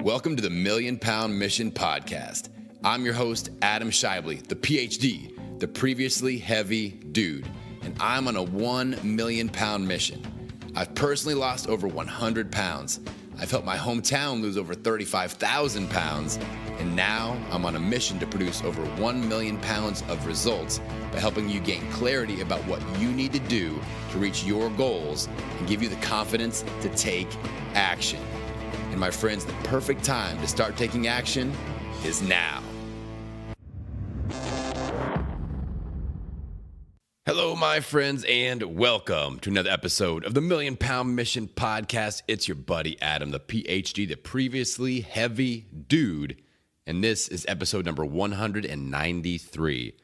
Welcome to the Million Pound Mission Podcast. I'm your host, Adam Shively, the PhD, the previously heavy dude, and I'm on a 1 million pound mission. I've personally lost over 100 pounds. I've helped my hometown lose over 35,000 pounds, and now I'm on a mission to produce over 1 million pounds of results by helping you gain clarity about what you need to do to reach your goals and give you the confidence to take action. And my friends, the perfect time to start taking action is now. Hello, my friends, and welcome to another episode of the Million Pound Mission Podcast. It's your buddy Adam, the PhD, the previously heavy dude, and this is episode number 193.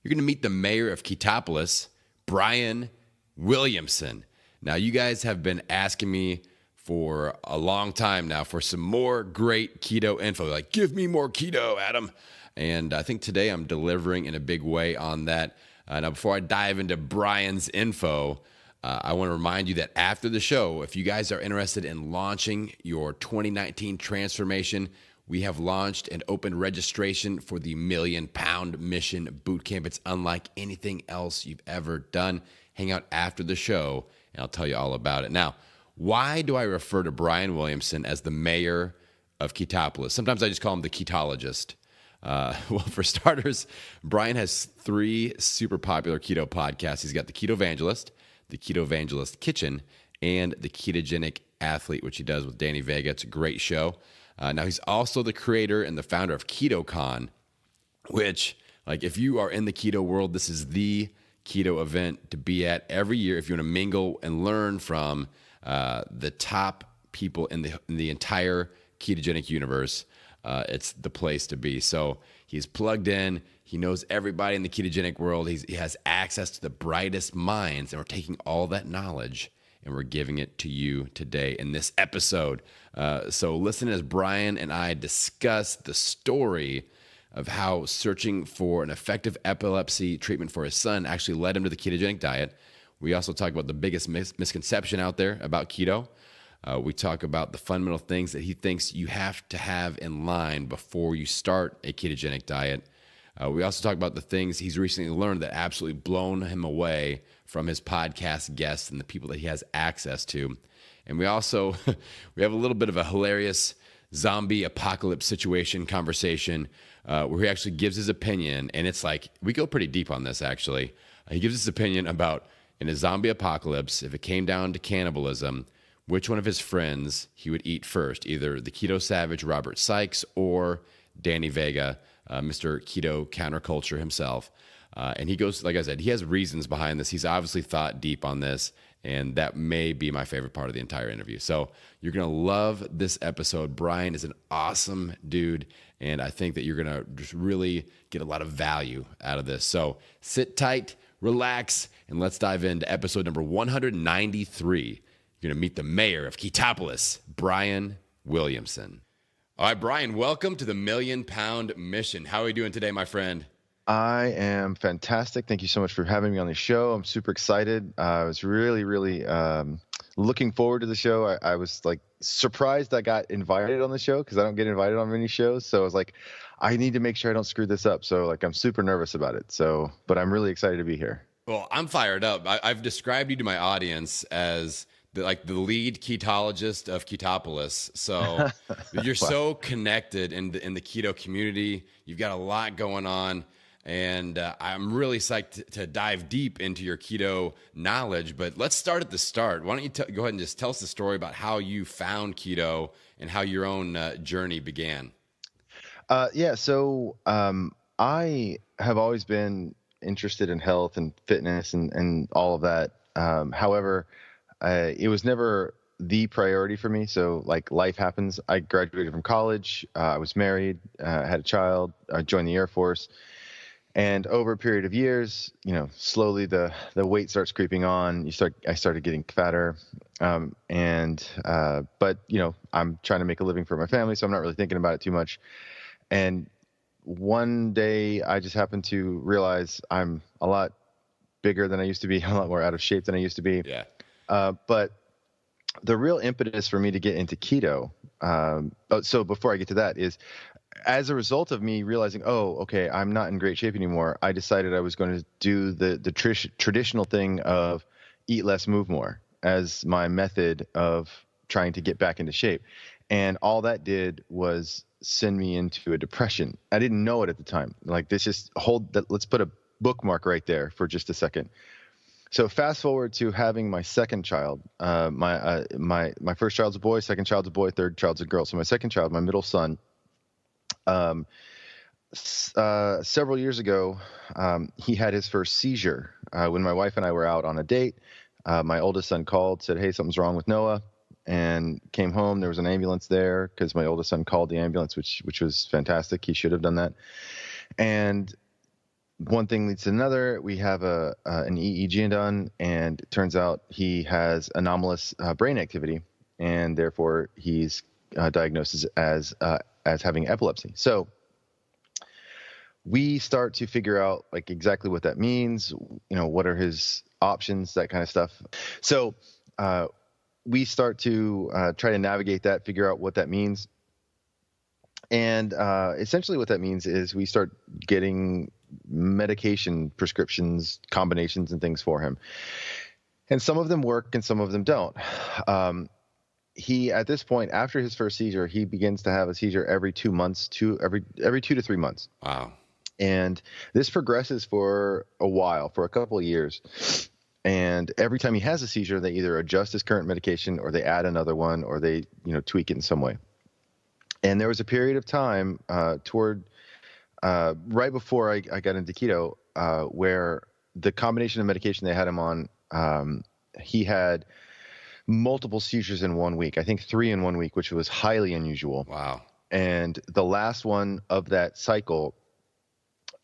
You're going to meet the mayor of Ketopolis, Brian Williamson. Now, you guys have been asking me for a long time now for some more great keto info. Like, give me more keto, Adam. And I think today I'm delivering in a big way on that. Now, before I dive into Brian's info, I want to remind you that after the show, if you guys are interested in launching your 2019 transformation, we have launched and opened registration for the Million Pound Mission Bootcamp. It's unlike anything else you've ever done. Hang out after the show, and I'll tell you all about it. Now, why do I refer to Brian Williamson as the mayor of Ketopolis? Sometimes I just call him the ketologist. Well, for starters, Brian has 3 super popular keto podcasts. He's got the Ketovangelist, the Ketovangelist Kitchen, and the Ketogenic Athlete, which he does with Danny Vega. It's a great show. Now, he's also the creator and the founder of KetoCon, which, like, if you are in the keto world, this is the keto event to be at every year if you want to mingle and learn from the top people in the entire ketogenic universe. It's the place to be. So he's plugged in. He knows everybody in the ketogenic world. He has access to the brightest minds, and we're taking all that knowledge and we're giving it to you today in this episode. So listen as Brian and I discuss the story of how searching for an effective epilepsy treatment for his son actually led him to the ketogenic diet. We also talk about the biggest misconception out there about keto. We talk about the fundamental things that he thinks you have to have in line before you start a ketogenic diet. We also talk about the things he's recently learned that absolutely blown him away from his podcast guests and the people that he has access to. And we also we have a little bit of a hilarious zombie apocalypse situation conversation where he actually gives his opinion. And it's like, we go pretty deep on this, actually. He gives his opinion about, in a zombie apocalypse, if it came down to cannibalism, which one of his friends he would eat first, either the keto savage Robert Sykes or Danny Vega, Mr. Keto Counterculture himself. And he goes, like I said, he has reasons behind this. He's obviously thought deep on this, and that may be my favorite part of the entire interview. So you're going to love this episode. Brian is an awesome dude, and I think that you're going to just really get a lot of value out of this. So sit tight, relax, and let's dive into episode number 193. You're going to meet the mayor of Ketopolis, Brian Williamson. All right, Brian, welcome to the Million Pound Mission. How are you doing today, my friend? I am fantastic. Thank you so much for having me on the show. I'm super excited. I was really looking forward to the show. I was like surprised I got invited on the show because I don't get invited on many shows. So I was like, I need to make sure I don't screw this up. So like, I'm super nervous about it. But I'm really excited to be here. Well, I'm fired up. I've described you to my audience as the lead ketologist of Ketopolis. So you're so connected in the keto community. You've got a lot going on. And I'm really psyched to dive deep into your keto knowledge. But let's start at the start. Why don't you go ahead and just tell us the story about how you found keto and how your own journey began? So I have always been interested in health and fitness and all of that. However, it was never the priority for me. So like life happens. I graduated from college. I was married, had a child, I joined the Air Force. And over a period of years, slowly the weight starts creeping on. I started getting fatter. But I'm trying to make a living for my family, so I'm not really thinking about it too much. And one day I just happened to realize I'm a lot bigger than I used to be, a lot more out of shape than I used to be. Yeah. But the real impetus for me to get into keto So before I get to that is, as a result of me realizing, oh, okay, I'm not in great shape anymore, I decided I was going to do the traditional thing of eat less, move more as my method of trying to get back into shape. And all that did was send me into a depression. I didn't know it at the time. Like, this, just hold that. Let's put a bookmark right there for just a second. So fast forward to having my second child. My first child's a boy, second child's a boy, third child's a girl. So my second child, my middle son, several years ago, he had his first seizure. When my wife and I were out on a date, my oldest son called, said, "Hey, something's wrong with Noah," and came home. There was an ambulance there because my oldest son called the ambulance, which was fantastic. He should have done that. And one thing leads to another. We have an EEG done, and it turns out he has anomalous brain activity, and therefore he's diagnosed as having epilepsy. So we start to figure out like exactly what that means. What are his options, that kind of stuff. So we start to try to navigate that, figure out what that means. And essentially what that means is we start getting medication prescriptions, combinations and things for him. And some of them work and some of them don't. He, at this point, after his first seizure, he begins to have a seizure every 2 months, every 2 to 3 months. Wow. And this progresses for a while, for a couple of years. And every time he has a seizure, they either adjust his current medication or they add another one, or they, tweak it in some way. And there was a period of time toward right before I got into keto, where the combination of medication they had him on, he had multiple seizures in 1 week. I think 3 in 1 week, which was highly unusual. Wow. And the last one of that cycle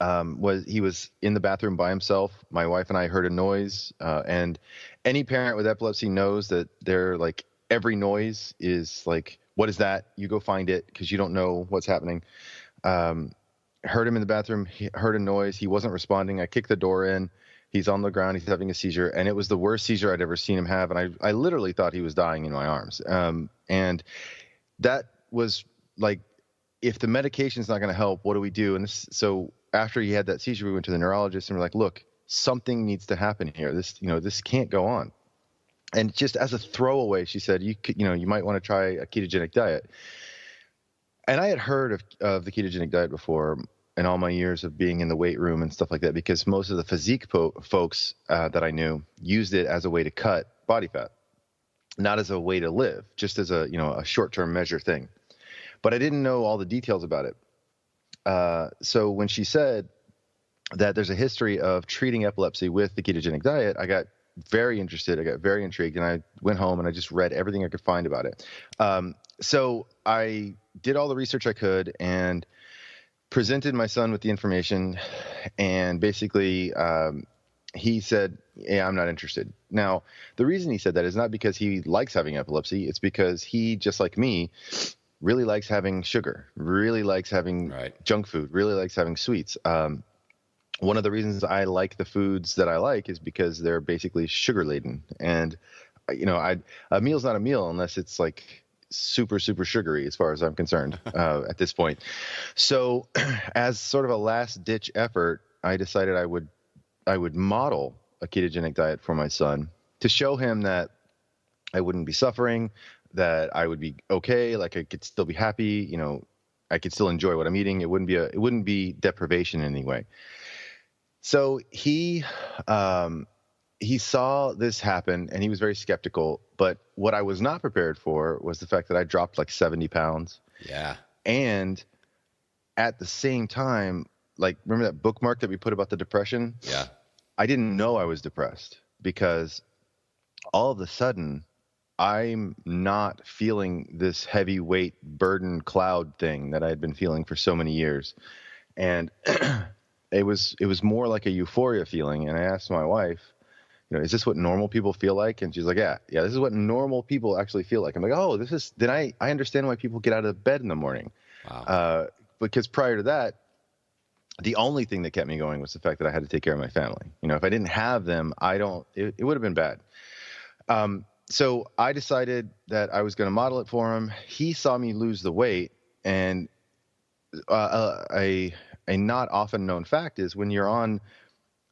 was he was in the bathroom by himself. My wife and I heard a noise, and any parent with epilepsy knows that they're like, every noise is like, what is that? You go find it because you don't know what's happening. Heard him in the bathroom. He heard a noise. He wasn't responding. I kicked the door in. He's on the ground. He's having a seizure, and it was the worst seizure I'd ever seen him have. And I literally thought he was dying in my arms. And that was like, if the medication's not going to help, what do we do? And so after he had that seizure, we went to the neurologist and we're like, look, something needs to happen here. This can't go on. And just as a throwaway, she said, you might want to try a ketogenic diet. And I had heard of the ketogenic diet before in all my years of being in the weight room and stuff like that, because most of the physique folks that I knew used it as a way to cut body fat, not as a way to live, just as a short-term measure thing. But I didn't know all the details about it. So when she said that there's a history of treating epilepsy with the ketogenic diet, I got very interested. I got very intrigued, and I went home and I just read everything I could find about it. So I did all the research I could and presented my son with the information, and basically he said, "Yeah, I'm not interested." Now, the reason he said that is not because he likes having epilepsy. It's because he, just like me, really likes having sugar, really likes having junk food, really likes having sweets. One of the reasons I like the foods that I like is because they're basically sugar laden. And, a meal's not a meal unless it's like super, super sugary, as far as I'm concerned, at this point. So as sort of a last ditch effort, I decided I would model a ketogenic diet for my son to show him that I wouldn't be suffering, that I would be okay. Like, I could still be happy. I could still enjoy what I'm eating. It wouldn't be deprivation in any way. So he saw this happen and he was very skeptical, but what I was not prepared for was the fact that I dropped like 70 pounds. Yeah. And at the same time, like, remember that bookmark that we put about the depression? Yeah. I didn't know I was depressed because all of a sudden I'm not feeling this heavyweight burden cloud thing that I had been feeling for so many years. And it was more like a euphoria feeling. And I asked my wife, is this what normal people feel like? And she's like, yeah, this is what normal people actually feel like. I'm like, oh, then I understand why people get out of bed in the morning. Wow. Because prior to that, the only thing that kept me going was the fact that I had to take care of my family. If I didn't have them, it would have been bad. So I decided that I was going to model it for him. He saw me lose the weight, and a not often known fact is when you're on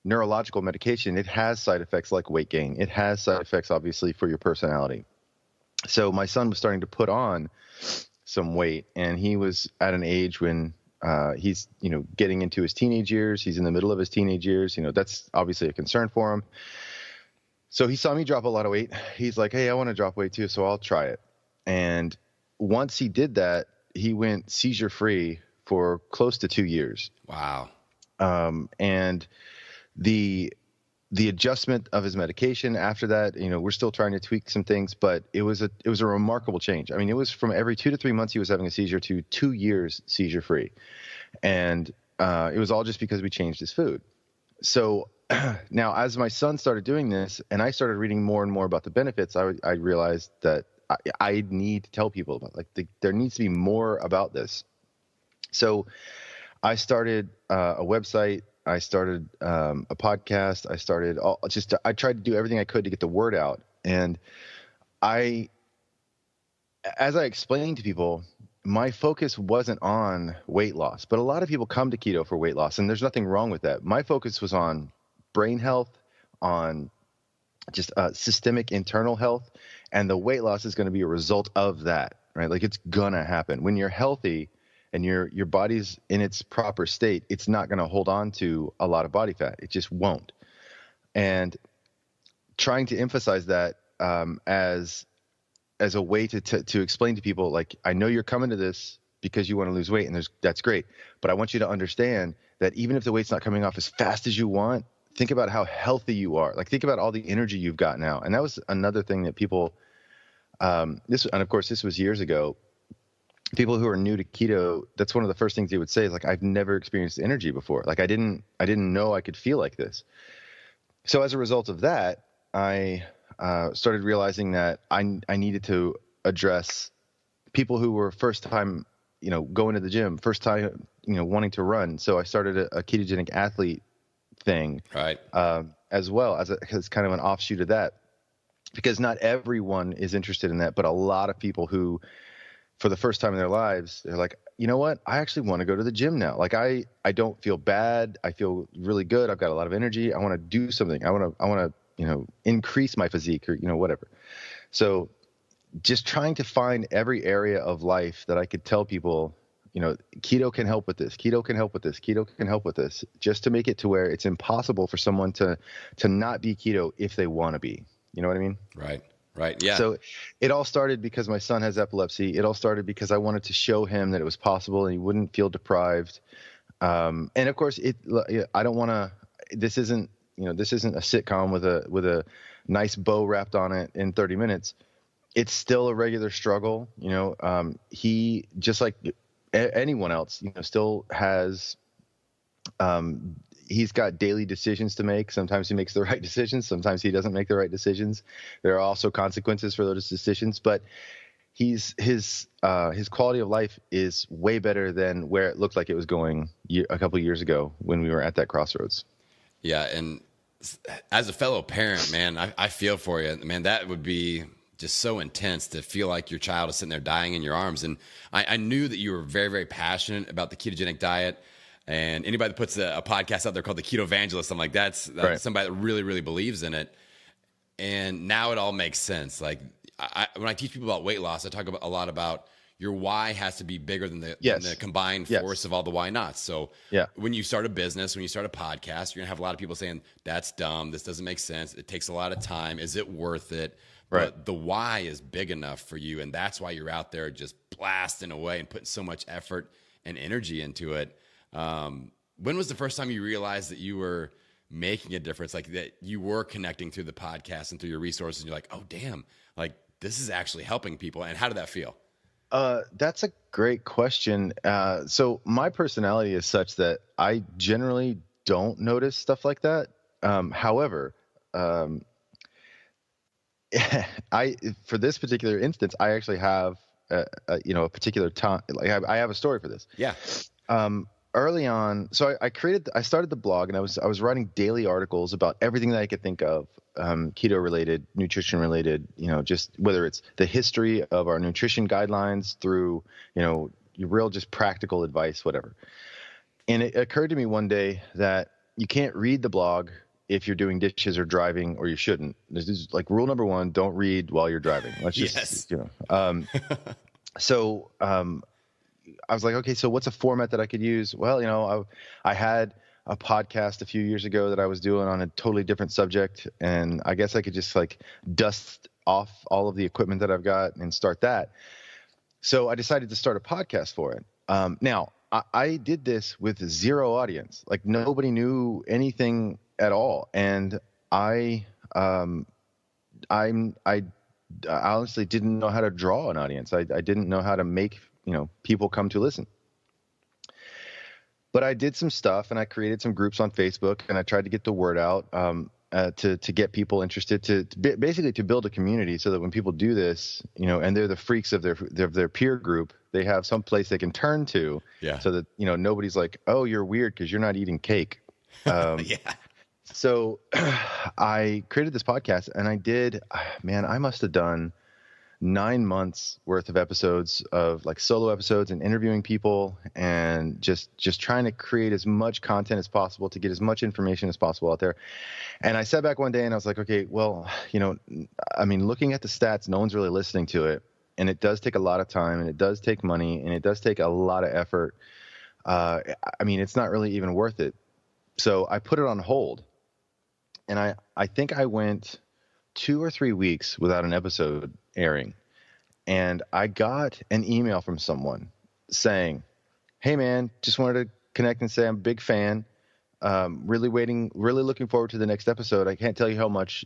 neurological medication, it has side effects like weight gain. It has side effects, obviously, for your personality. So my son was starting to put on some weight, and he was at an age when he's, getting into his teenage years. He's in the middle of his teenage years. That's obviously a concern for him. So he saw me drop a lot of weight. He's like, hey, I want to drop weight too, so I'll try it. And once he did that, he went seizure free for close to 2 years. Wow. And the adjustment of his medication after that, we're still trying to tweak some things, but it was a remarkable change. I mean, it was from every 2 to 3 months he was having a seizure to 2 years seizure free. And it was all just because we changed his food. So now as my son started doing this and I started reading more and more about the benefits, I realized that I need to tell people about, there needs to be more about this. So I started a website. I started a podcast. I tried to do everything I could to get the word out. And as I explained to people, my focus wasn't on weight loss, but a lot of people come to keto for weight loss, and there's nothing wrong with that. My focus was on brain health, on just systemic internal health, and the weight loss is going to be a result of that, right? Like, it's gonna happen when you're healthy and your body's in its proper state. It's not going to hold on to a lot of body fat. It just won't. And trying to emphasize that as a way to explain to people, like, I know you're coming to this because you want to lose weight, and that's great, but I want you to understand that even if the weight's not coming off as fast as you want, think about how healthy you are. Like, think about all the energy you've got now. And that was another thing that people, and of course this was years ago, people who are new to keto, that's one of the first things they would say is, like, I've never experienced energy before. Like, I didn't know I could feel like this. So as a result of that, I started realizing that I needed to address people who were first time, going to the gym, first time, wanting to run. So I started a Ketogenic Athlete thing, right, as well as kind of an offshoot of that, because not everyone is interested in that, but a lot of people who, for the first time in their lives, they're like, you know what? I actually want to go to the gym now. Like, I don't feel bad. I feel really good. I've got a lot of energy. I want to do something. I want to, increase my physique, or, whatever. So just trying to find every area of life that I could tell people, keto can help with this. Keto can help with this. Keto can help with this, just to make it to where it's impossible for someone to not be keto if they want to be. You know what I mean? Right. Yeah. So it all started because my son has epilepsy. It all started because I wanted to show him that it was possible and he wouldn't feel deprived. And of course, I don't want to. This isn't a sitcom with a nice bow wrapped on it in 30 minutes. It's still a regular struggle. He, just like anyone else, still has. He's got daily decisions to make. Sometimes he makes the right decisions. Sometimes he doesn't make the right decisions. There are also consequences for those decisions, but his quality of life is way better than where it looked like it was going a couple of years ago when we were at that crossroads. Yeah. And as a fellow parent, man, I feel for you, man. That would be just so intense to feel like your child is sitting there dying in your arms. And I knew that you were very, very passionate about the ketogenic diet. And anybody that puts a podcast out there called the Ketovangelist, I'm like, that's right. Somebody that really, really believes in it. And now it all makes sense. Like, when I teach people about weight loss, I talk a lot about your why has to be bigger than the combined force of all the why nots. So when you start a business, when you start a podcast, you're gonna have a lot of people saying, that's dumb. This doesn't make sense. It takes a lot of time. Is it worth it? Right. But the why is big enough for you. And that's why you're out there just blasting away and putting so much effort and energy into it. When was the first time you realized that you were making a difference, like that you were connecting through the podcast and through your resources, and you're like, oh, damn, like this is actually helping people? And how did that feel? That's a great question. So my personality is such that I generally don't notice stuff like that. However, for this particular instance, I actually have, a particular time. Like, I have a story for this. Yeah. early on, so I started the blog, and I was writing daily articles about everything that I could think of, keto related, nutrition related, just whether it's the history of our nutrition guidelines through, your real just practical advice, whatever. And it occurred to me one day that you can't read the blog if you're doing dishes or driving, or you shouldn't. This is like rule number one: don't read while you're driving. Let's just, So I was like, okay, so what's a format that I could use? Well, I had a podcast a few years ago that I was doing on a totally different subject, and I guess I could just like dust off all of the equipment that I've got and start that. So I decided to start a podcast for it. Now, I did this with zero audience. Like nobody knew anything at all, and I honestly didn't know how to draw an audience. I didn't know how to make people come to listen. But I did some stuff, and I created some groups on Facebook, and I tried to get the word out to get people interested, basically to build a community, so that when people do this, and they're the freaks of their peer group, they have some place they can turn to, so that nobody's like, oh, you're weird because you're not eating cake. So I created this podcast, and I must have done 9 months worth of episodes of like solo episodes and interviewing people, and just trying to create as much content as possible to get as much information as possible out there. And I sat back one day and I was like, okay, well, looking at the stats, no one's really listening to it. And it does take a lot of time, and it does take money, and it does take a lot of effort. It's not really even worth it. So I put it on hold, and I think I went 2 or 3 weeks without an episode airing. And I got an email from someone saying, hey man, just wanted to connect and say I'm a big fan. Really looking forward to the next episode. I can't tell you how much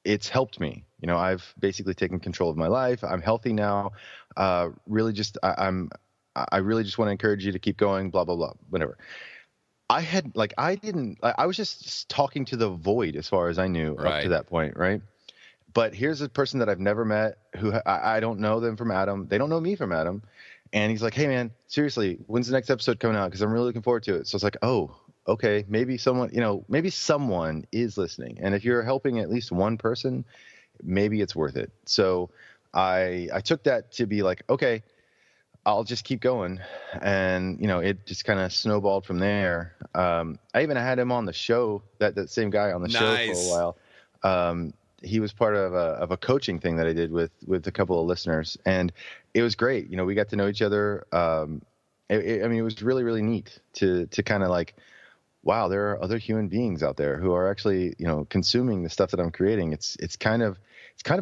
it's helped me. I've basically taken control of my life. I'm healthy now. I really just want to encourage you to keep going, blah, blah, blah, whatever. I was just talking to the void as far as I knew up to that point. Right. But here's a person that I've never met, who I don't know them from Adam. They don't know me from Adam. And he's like, hey man, seriously, when's the next episode coming out? Because I'm really looking forward to it. So it's like, oh, okay, maybe someone is listening. And if you're helping at least one person, maybe it's worth it. So I took that to be like, okay, I'll just keep going. And, it just kind of snowballed from there. I even had him on the show, that same guy on the show for a while. He was part of a coaching thing that I did with a couple of listeners, and it was great. We got to know each other. It was really, really neat to kind of like, wow, there are other human beings out there who are actually, consuming the stuff that I'm creating. It's kind of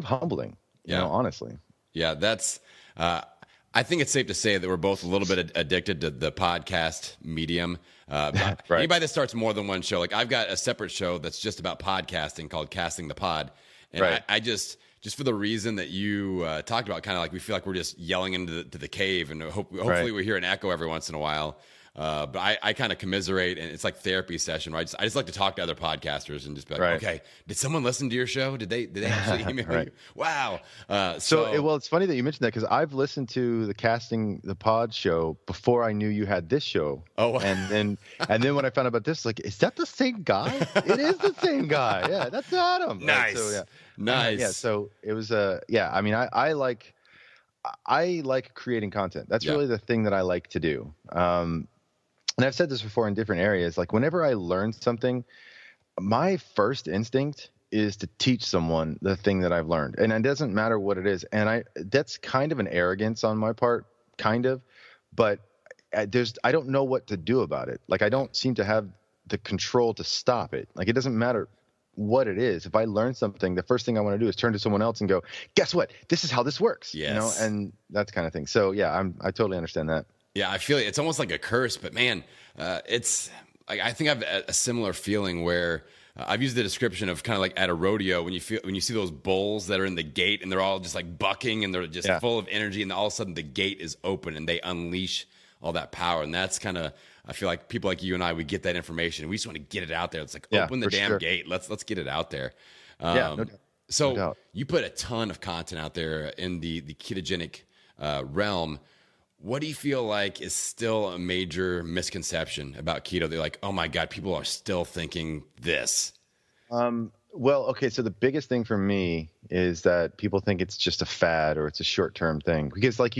humbling, honestly. Yeah. That's, I think it's safe to say that we're both a little bit addicted to the podcast medium. Right. Anybody that starts more than one show, like I've got a separate show that's just about podcasting called Casting the Pod. And right. I just for the reason that you talked about, kind of like we feel like we're just yelling into the cave, and hopefully we hear an echo every once in a while. But I kind of commiserate, and it's like therapy session, right? I just like to talk to other podcasters and just be like, okay, did someone listen to your show? Did they actually email you? Wow. It's funny that you mentioned that, because I've listened to the Casting the Pod show before I knew you had this show. Oh, and then when I found out about this, like, is that the same guy? It is the same guy. Yeah, that's Adam. Nice. Right? So, yeah. Nice. Yeah. So it was I like creating content. That's really the thing that I like to do. And I've said this before in different areas, like whenever I learn something, my first instinct is to teach someone the thing that I've learned. And it doesn't matter what it is. And that's kind of an arrogance on my part, but I don't know what to do about it. Like I don't seem to have the control to stop it. Like it doesn't matter what it is. If I learn something, the first thing I want to do is turn to someone else and go, guess what? This is how this works. Yes. And that kind of thing. So yeah, I totally understand that. Yeah, I feel it's almost like a curse, but man, it's like I think I've a similar feeling where I've used the description of kind of like at a rodeo when you see those bulls that are in the gate and they're all just like bucking and they're just full of energy, and all of a sudden the gate is open and they unleash all that power. And that's kind of, I feel like people like you and I, we get that information. We just want to get it out there. It's like, open the damn gate. Let's get it out there. No doubt. You put a ton of content out there in the ketogenic realm. What do you feel like is still a major misconception about keto? They're like, oh my God, people are still thinking this. Well, okay. So the biggest thing for me is that people think it's just a fad or it's a short-term thing because like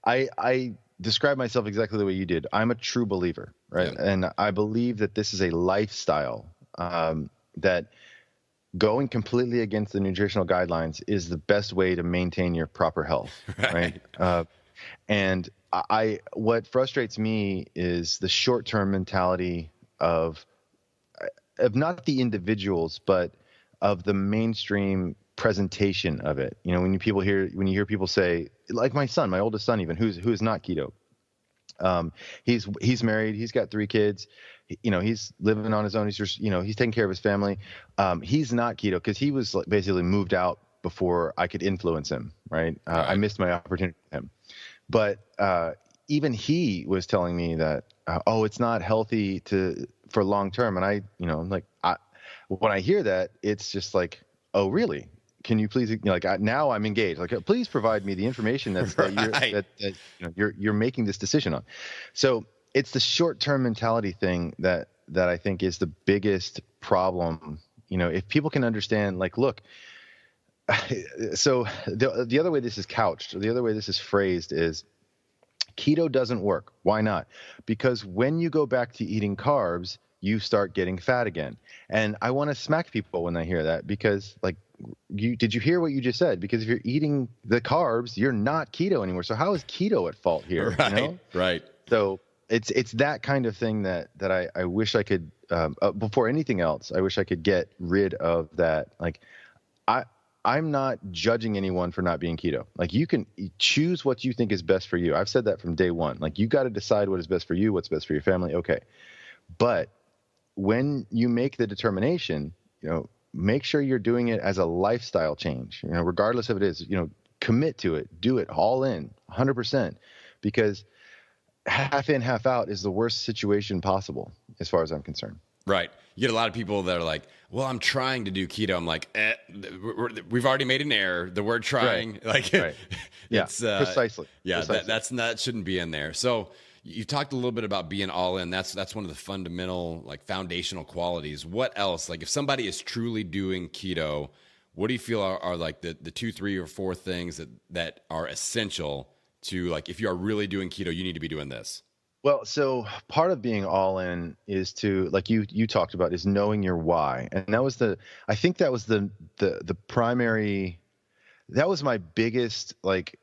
I describe myself exactly the way you did. I'm a true believer, right? Yeah. And I believe that this is a lifestyle, that going completely against the nutritional guidelines is the best way to maintain your proper health, right? And what frustrates me is the short-term mentality of not the individuals, but of the mainstream presentation of it. You know, when you hear people say, like my son, my oldest son, even who is not keto, he's married, he's got 3 kids, he's living on his own. He's just, he's taking care of his family. He's not keto because he was basically moved out before I could influence him. Right. I missed my opportunity with him, but even he was telling me that, it's not healthy for long term. And when I hear that, it's just like, oh, really? Can you please, now I'm engaged. Like, please provide me the information that you're making this decision on. So it's the short-term mentality thing that I think is the biggest problem. If people can understand, like, look, so the other way this is couched, or the other way this is phrased is, keto doesn't work. Why not? Because when you go back to eating carbs, you start getting fat again. And I want to smack people when they hear that because, like, did you hear what you just said? Because if you're eating the carbs, you're not keto anymore. So how is keto at fault here? Right. Right. So it's that kind of thing that I wish I could, before anything else, I wish I could get rid of that. Like, I'm not judging anyone for not being keto. Like, you can choose what you think is best for you. I've said that from day one. Like, you got to decide what is best for you, what's best for your family. Okay. But when you make the determination, make sure you're doing it as a lifestyle change, regardless of it is, commit to it, do it all in 100%, because half in, half out is the worst situation possible as far as I'm concerned. Right. You get a lot of people that are like, well, I'm trying to do keto. I'm like, we've already made an error. The word trying, right. Yeah, precisely. Yeah, precisely. that shouldn't be in there. So you talked a little bit about being all in. That's one of the fundamental, like, foundational qualities. What else? Like, if somebody is truly doing keto, what do you feel are like the 2, 3, or 4 things that are essential to, like, if you are really doing keto, you need to be doing this? Well, so part of being all in is to, like you talked about, is knowing your why. And that was I think that was the primary, that was my biggest, like,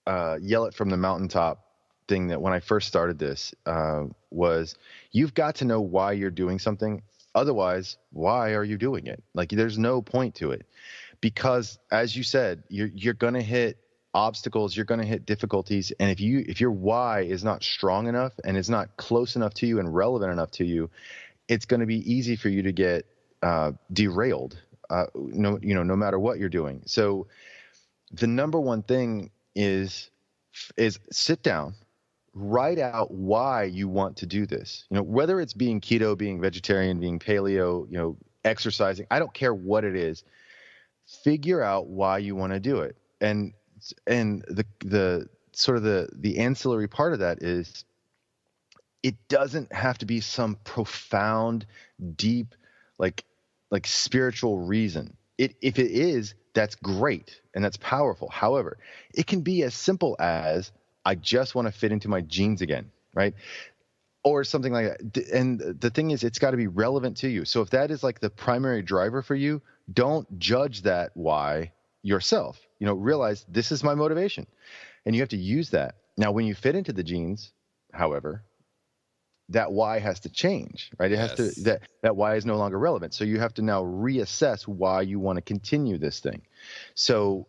yell it from the mountaintop thing that when I first started this, was you've got to know why you're doing something. Otherwise, why are you doing it? Like, there's no point to it, because as you said, you're going to hit obstacles, you're going to hit difficulties. And if your why is not strong enough and is not close enough to you and relevant enough to you, it's going to be easy for you to get derailed, no matter what you're doing. So the number one thing is sit down, write out why you want to do this. Whether it's being keto, being vegetarian, being paleo, exercising, I don't care what it is. Figure out why you want to do it. And the sort of the ancillary part of that is, it doesn't have to be some profound, deep, like spiritual reason. If it is, that's great and that's powerful. However, it can be as simple as, I just want to fit into my jeans again, right? Or something like that. And the thing is, it's got to be relevant to you. So if that is like the primary driver for you, don't judge that why yourself. Realize this is my motivation, and you have to use that. Now, when you fit into the jeans, however, that why has to change, right? It has to, that why is no longer relevant. So you have to now reassess why you want to continue this thing. So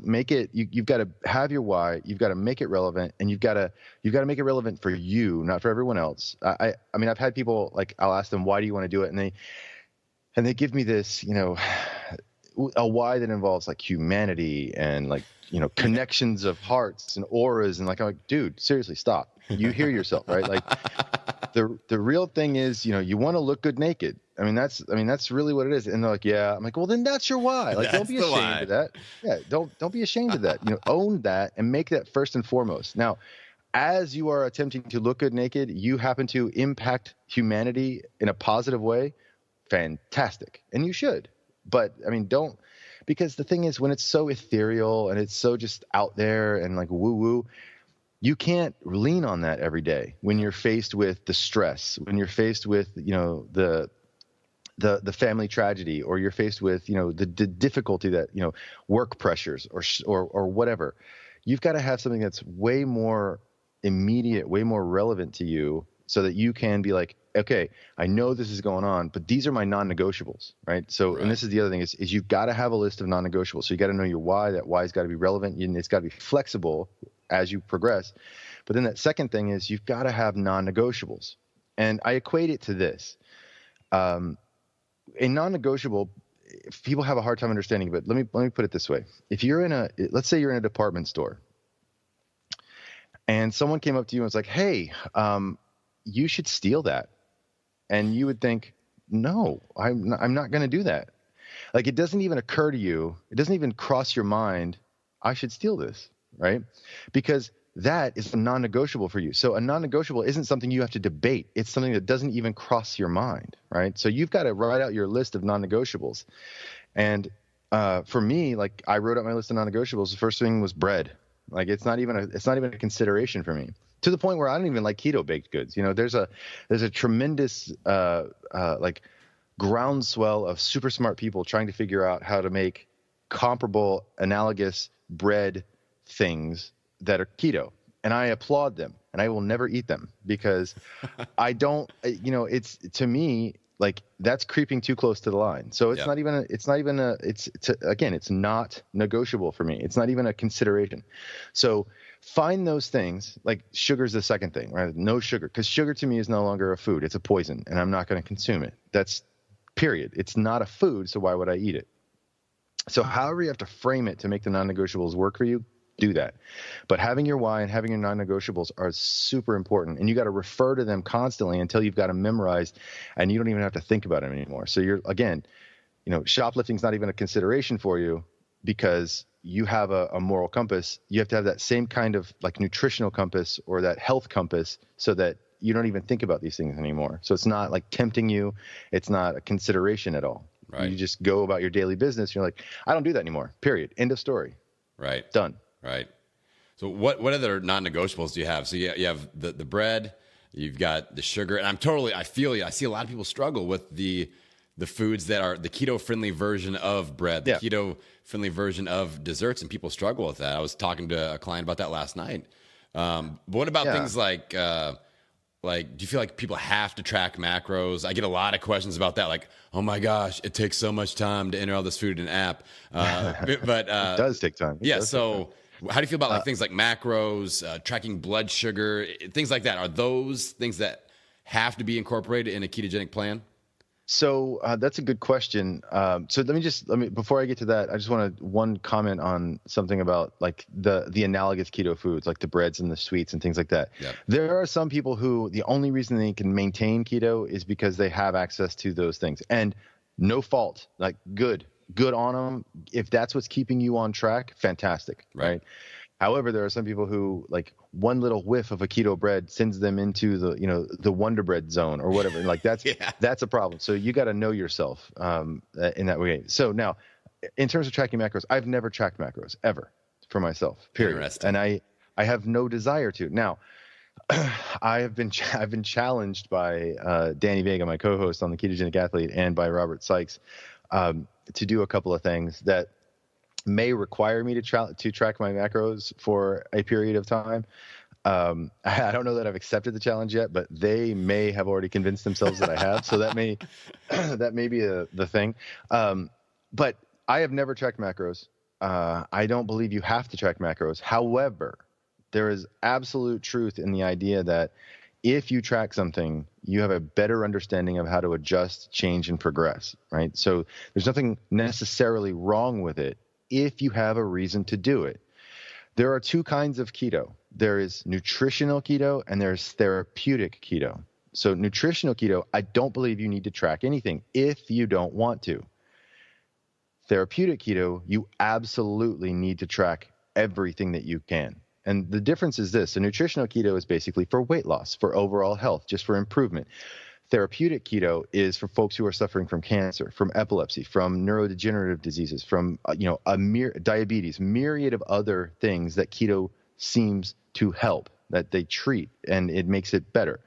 make it, you've got to have your why, you've got to make it relevant, and you've got to make it relevant for you, not for everyone else. I mean, I've had people, like, I'll ask them, why do you want to do it? And they give me this, a why that involves, like, humanity and, like, connections of hearts and auras. And, like, I'm like, dude, seriously, stop. You hear yourself, right? Like, the real thing is, you want to look good naked. that's really what it is. And they're like, yeah. I'm like, well, then that's your why. Like, don't be ashamed of that. Yeah. Don't be ashamed of that. Own that and make that first and foremost. Now, as you are attempting to look good naked, you happen to impact humanity in a positive way. Fantastic. And you should. But don't, because the thing is, when it's so ethereal and it's so just out there and like woo woo, you can't lean on that every day when you're faced with the stress, when you're faced with, the family tragedy, or you're faced with, the difficulty that, work pressures or whatever. You've got to have something that's way more immediate, way more relevant to you, so that you can be like, okay, I know this is going on, but these are my non-negotiables, right? So, right. And this is the other thing is you've got to have a list of non-negotiables. So you got to know your why. That why's got to be relevant, and it's got to be flexible as you progress. But then that second thing is you've got to have non-negotiables. And I equate it to this. A non-negotiable, people have a hard time understanding, but let me put it this way. If you're let's say you're in a department store and someone came up to you and was like, hey, you should steal that. And you would think, no, I'm not going to do that. Like, it doesn't even occur to you. It doesn't even cross your mind. I should steal this. Right? Because that is a non-negotiable for you. So a non-negotiable isn't something you have to debate. It's something that doesn't even cross your mind, right? So you've got to write out your list of non-negotiables. And for me, like, I wrote out my list of non-negotiables. The first thing was bread. Like, it's not even a consideration for me, to the point where I don't even like keto baked goods. There's a tremendous like groundswell of super smart people trying to figure out how to make comparable, analogous bread things that are keto, and I applaud them, and I will never eat them because I don't, it's, to me, like, that's creeping too close to the line. So it's it's not negotiable for me. It's not even a consideration. So find those things. Like, sugar's the second thing, right? No sugar, because sugar to me is no longer a food. It's a poison, and I'm not going to consume it. That's period. It's not a food, so why would I eat it? So however you have to frame it to make the non-negotiables work for you, do that. But having your why and having your non-negotiables are super important, and you got to refer to them constantly until you've got them memorized, and you don't even have to think about them anymore. So you're, again, shoplifting's not even a consideration for you because you have a moral compass. You have to have that same kind of like nutritional compass or that health compass so that you don't even think about these things anymore. So it's not like tempting you. It's not a consideration at all. Right. You just go about your daily business. You're like, I don't do that anymore. Period. End of story. Right. Done. Right. So what other non-negotiables do you have? So you have the bread, you've got the sugar, and I feel you. I see a lot of people struggle with the foods that are the keto-friendly version of bread, the keto-friendly version of desserts, and people struggle with that. I was talking to a client about that last night. But what about things like, do you feel like people have to track macros? I get a lot of questions about that. Like, oh my gosh, it takes so much time to enter all this food in an app. But it does take time. How do you feel about like things like macros, tracking blood sugar, things like that? Are those things that have to be incorporated in a ketogenic plan? So that's a good question. So let me before I get to that, I just want one comment on something about like the analogous keto foods, like the breads and the sweets and things like that. Yep. There are some people who the only reason they can maintain keto is because they have access to those things, and no fault, like good on them. If that's what's keeping you on track, fantastic, right? However, there are some people who, like, one little whiff of a keto bread sends them into the Wonder Bread zone or whatever. And like that's a problem. So you got to know yourself in that way. So now, in terms of tracking macros, I've never tracked macros ever for myself. Period. And I have no desire to. Now, I've been challenged by Danny Vega, my co-host on the Ketogenic Athlete, and by Robert Sykes to do a couple of things that may require me to track my macros for a period of time. I don't know that I've accepted the challenge yet, but they may have already convinced themselves that I have. So that may be the thing. But I have never tracked macros. I don't believe you have to track macros. However, there is absolute truth in the idea that if you track something, you have a better understanding of how to adjust, change, and progress, right? So there's nothing necessarily wrong with it if you have a reason to do it. There are two kinds of keto. There is nutritional keto and there's therapeutic keto. So nutritional keto, I don't believe you need to track anything if you don't want to. Therapeutic keto, you absolutely need to track everything that you can. And the difference is this: so nutritional keto is basically for weight loss, for overall health, just for improvement. Therapeutic keto is for folks who are suffering from cancer, from epilepsy, from neurodegenerative diseases, from diabetes, myriad of other things that keto seems to help, that they treat, and it makes it better.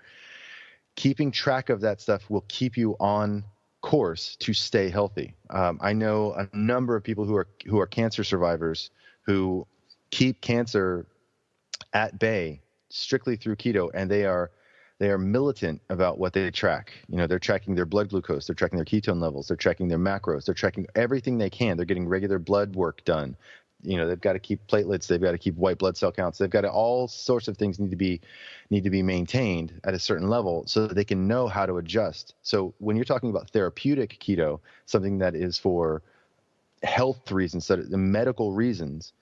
Keeping track of that stuff will keep you on course to stay healthy. I know a number of people who are cancer survivors who keep cancer at bay strictly through keto, and they are militant about what they track. They're tracking their blood glucose, they're tracking their ketone levels, they're tracking their macros, they're tracking everything they can. They're getting regular blood work done. They've got to keep platelets, they've got to keep white blood cell counts, they've got to, all sorts of things need to be maintained at a certain level so that they can know how to adjust. So when you're talking about therapeutic keto, something that is for health reasons, the medical reasons,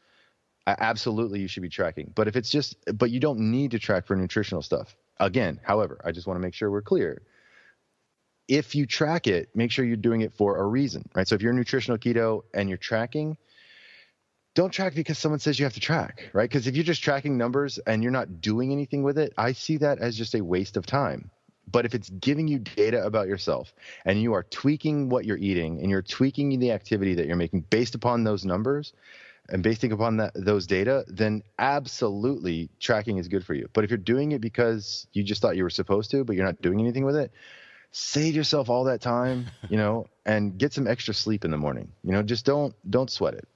absolutely you should be tracking. But but you don't need to track for nutritional stuff. Again, however, I just want to make sure we're clear. If you track it, make sure you're doing it for a reason, right? So if you're nutritional keto and you're tracking, don't track because someone says you have to track, right? Because if you're just tracking numbers and you're not doing anything with it, I see that as just a waste of time. But if it's giving you data about yourself and you are tweaking what you're eating and you're tweaking the activity that you're making based upon those numbers and based upon those data, then absolutely tracking is good for you. But if you're doing it because you just thought you were supposed to, but you're not doing anything with it, save yourself all that time, and get some extra sleep in the morning. Just don't sweat it.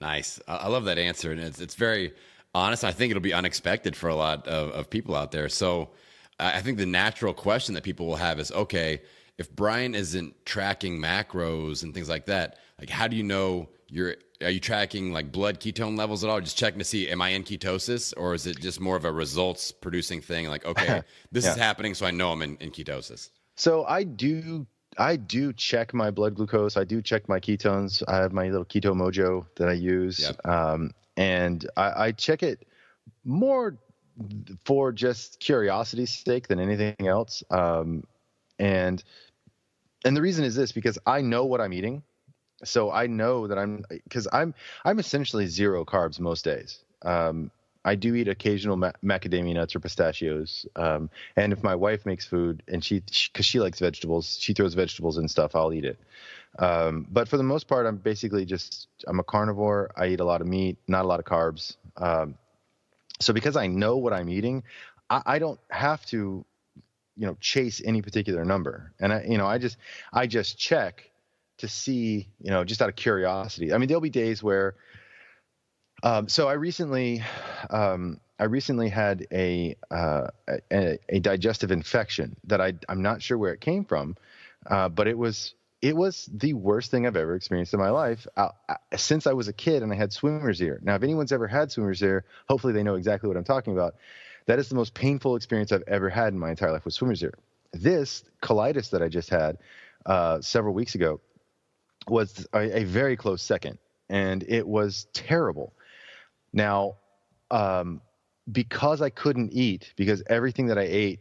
Nice. I love that answer. And it's very honest. I think it'll be unexpected for a lot of people out there. So I think the natural question that people will have is, okay, if Brian isn't tracking macros and things like that, like, how do you know are you tracking like blood ketone levels at all? Just checking to see, am I in ketosis, or is it just more of a results producing thing? Like, okay, this is happening, so I know I'm in ketosis. So I do check my blood glucose. I do check my ketones. I have my little Keto Mojo that I use. Yep. And I check it more for just curiosity's sake than anything else. And the reason is this, because I know what I'm eating. So I know that I'm essentially zero carbs most days. I do eat occasional macadamia nuts or pistachios. And if my wife makes food and cause she likes vegetables, she throws vegetables and stuff, I'll eat it. But for the most part, I'm a carnivore. I eat a lot of meat, not a lot of carbs. So because I know what I'm eating, I don't have to, chase any particular number. And I just check to see, just out of curiosity. I mean, there'll be days where, so I recently had a digestive infection that I'm not sure where it came from, but it was the worst thing I've ever experienced in my life since I was a kid, and I had swimmer's ear. Now, if anyone's ever had swimmer's ear, hopefully they know exactly what I'm talking about. That is the most painful experience I've ever had in my entire life, with swimmer's ear. This colitis that I just had several weeks ago was a very close second, and it was terrible. Now, because I couldn't eat, because everything that I ate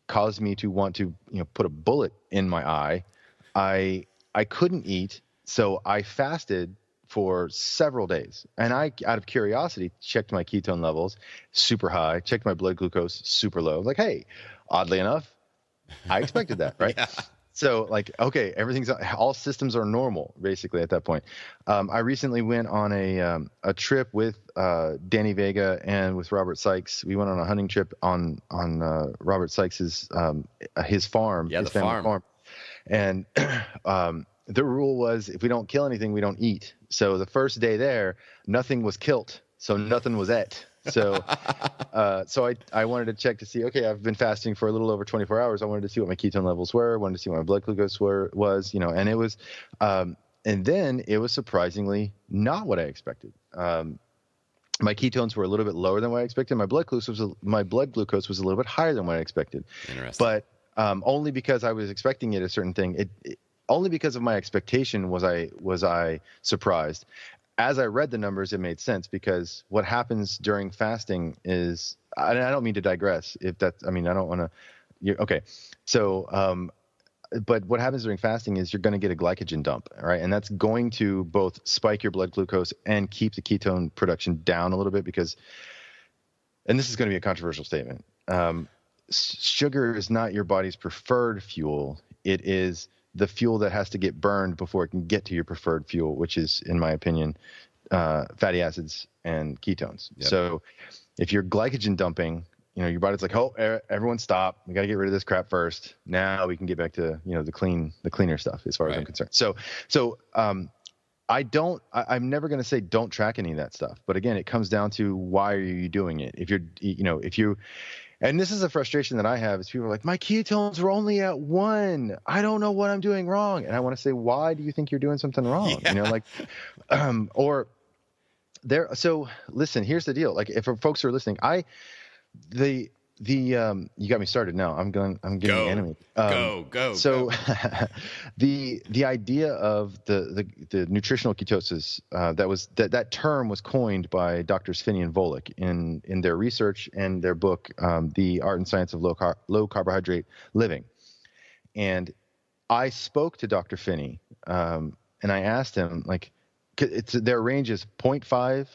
caused me to want to, put a bullet in my eye, I couldn't eat. So I fasted for several days, and I, out of curiosity, checked my ketone levels, super high, checked my blood glucose, super low. Like, hey, oddly enough, I expected that, right? Yeah. So okay, all systems are normal basically at that point. I recently went on a trip with Danny Vega and with Robert Sykes. We went on a hunting trip on Robert Sykes's his farm, his family farm. And the rule was, if we don't kill anything, we don't eat. So the first day there, nothing was killed, so nothing was et. So, I wanted to check to see, okay, I've been fasting for a little over 24 hours. I wanted to see what my ketone levels were, wanted to see what my blood glucose was, and it was, and then it was surprisingly not what I expected. My ketones were a little bit lower than what I expected. My blood glucose was a little bit higher than what I expected. Interesting. But, only because I was expecting it a certain thing. Only because of my expectation was I surprised. As I read the numbers, it made sense, because what happens during fasting is, I don't mean to digress. I don't want to, Okay. So, but what happens during fasting is you're going to get a glycogen dump, right? And that's going to both spike your blood glucose and keep the ketone production down a little bit because, and this is going to be a controversial statement. Sugar is not your body's preferred fuel. It is the fuel that has to get burned before it can get to your preferred fuel, which is, in my opinion, fatty acids and ketones. Yep. So if you're glycogen dumping, your body's like, oh, everyone stop. We got to get rid of this crap first. Now we can get back to, the cleaner stuff as far as I'm concerned. So I'm never going to say don't track any of that stuff. But again, it comes down to why are you doing it? And this is a frustration that I have is people are like, my ketones were only at 1. I don't know what I'm doing wrong. And I want to say, why do you think you're doing something wrong? Yeah. So listen, here's the deal. Like if folks are listening, you got me started now. I'm getting animated. Go. So the idea of the nutritional ketosis, that term was coined by Doctors Finney and Volek in their research and their book, The Art and Science of Low Carbohydrate Living. And I spoke to Dr. Finney, and I asked him, like, their range is 0.5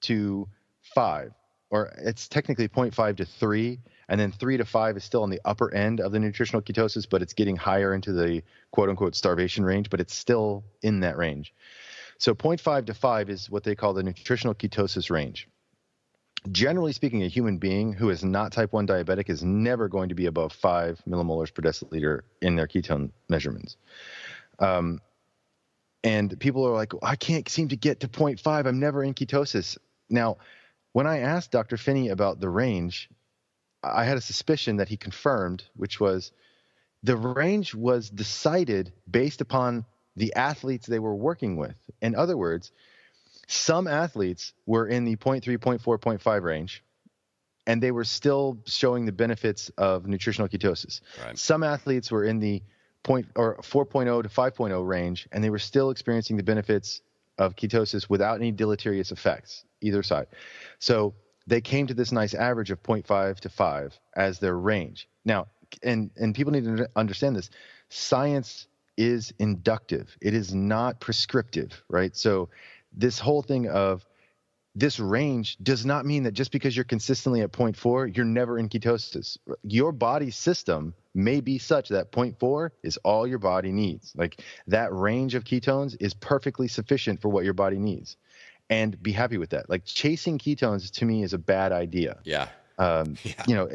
to 5. Or it's technically 0.5 to 3, and then 3 to 5 is still on the upper end of the nutritional ketosis, but it's getting higher into the quote-unquote starvation range, but it's still in that range. So 0.5 to 5 is what they call the nutritional ketosis range. Generally speaking, a human being who is not type 1 diabetic is never going to be above 5 millimolars per deciliter in their ketone measurements. And people are like, I can't seem to get to 0.5. I'm never in ketosis. Now, when I asked Dr. Finney about the range, I had a suspicion that he confirmed, which was the range was decided based upon the athletes they were working with. In other words, some athletes were in the 0.3, 0.4, 0.5 range, and they were still showing the benefits of nutritional ketosis. Right. Some athletes were in the 4.0 to 5.0 range, and they were still experiencing the benefits of ketosis without any deleterious effects, either side. So they came to this nice average of 0.5 to 5 as their range. Now, and people need to understand this. Science is inductive. It is not prescriptive, right? So this whole thing of this range does not mean that just because you're consistently at 0.4, you're never in ketosis. Your body system may be such that 0.4 is all your body needs. Like that range of ketones is perfectly sufficient for what your body needs. And be happy with that. Like chasing ketones to me is a bad idea. Yeah. You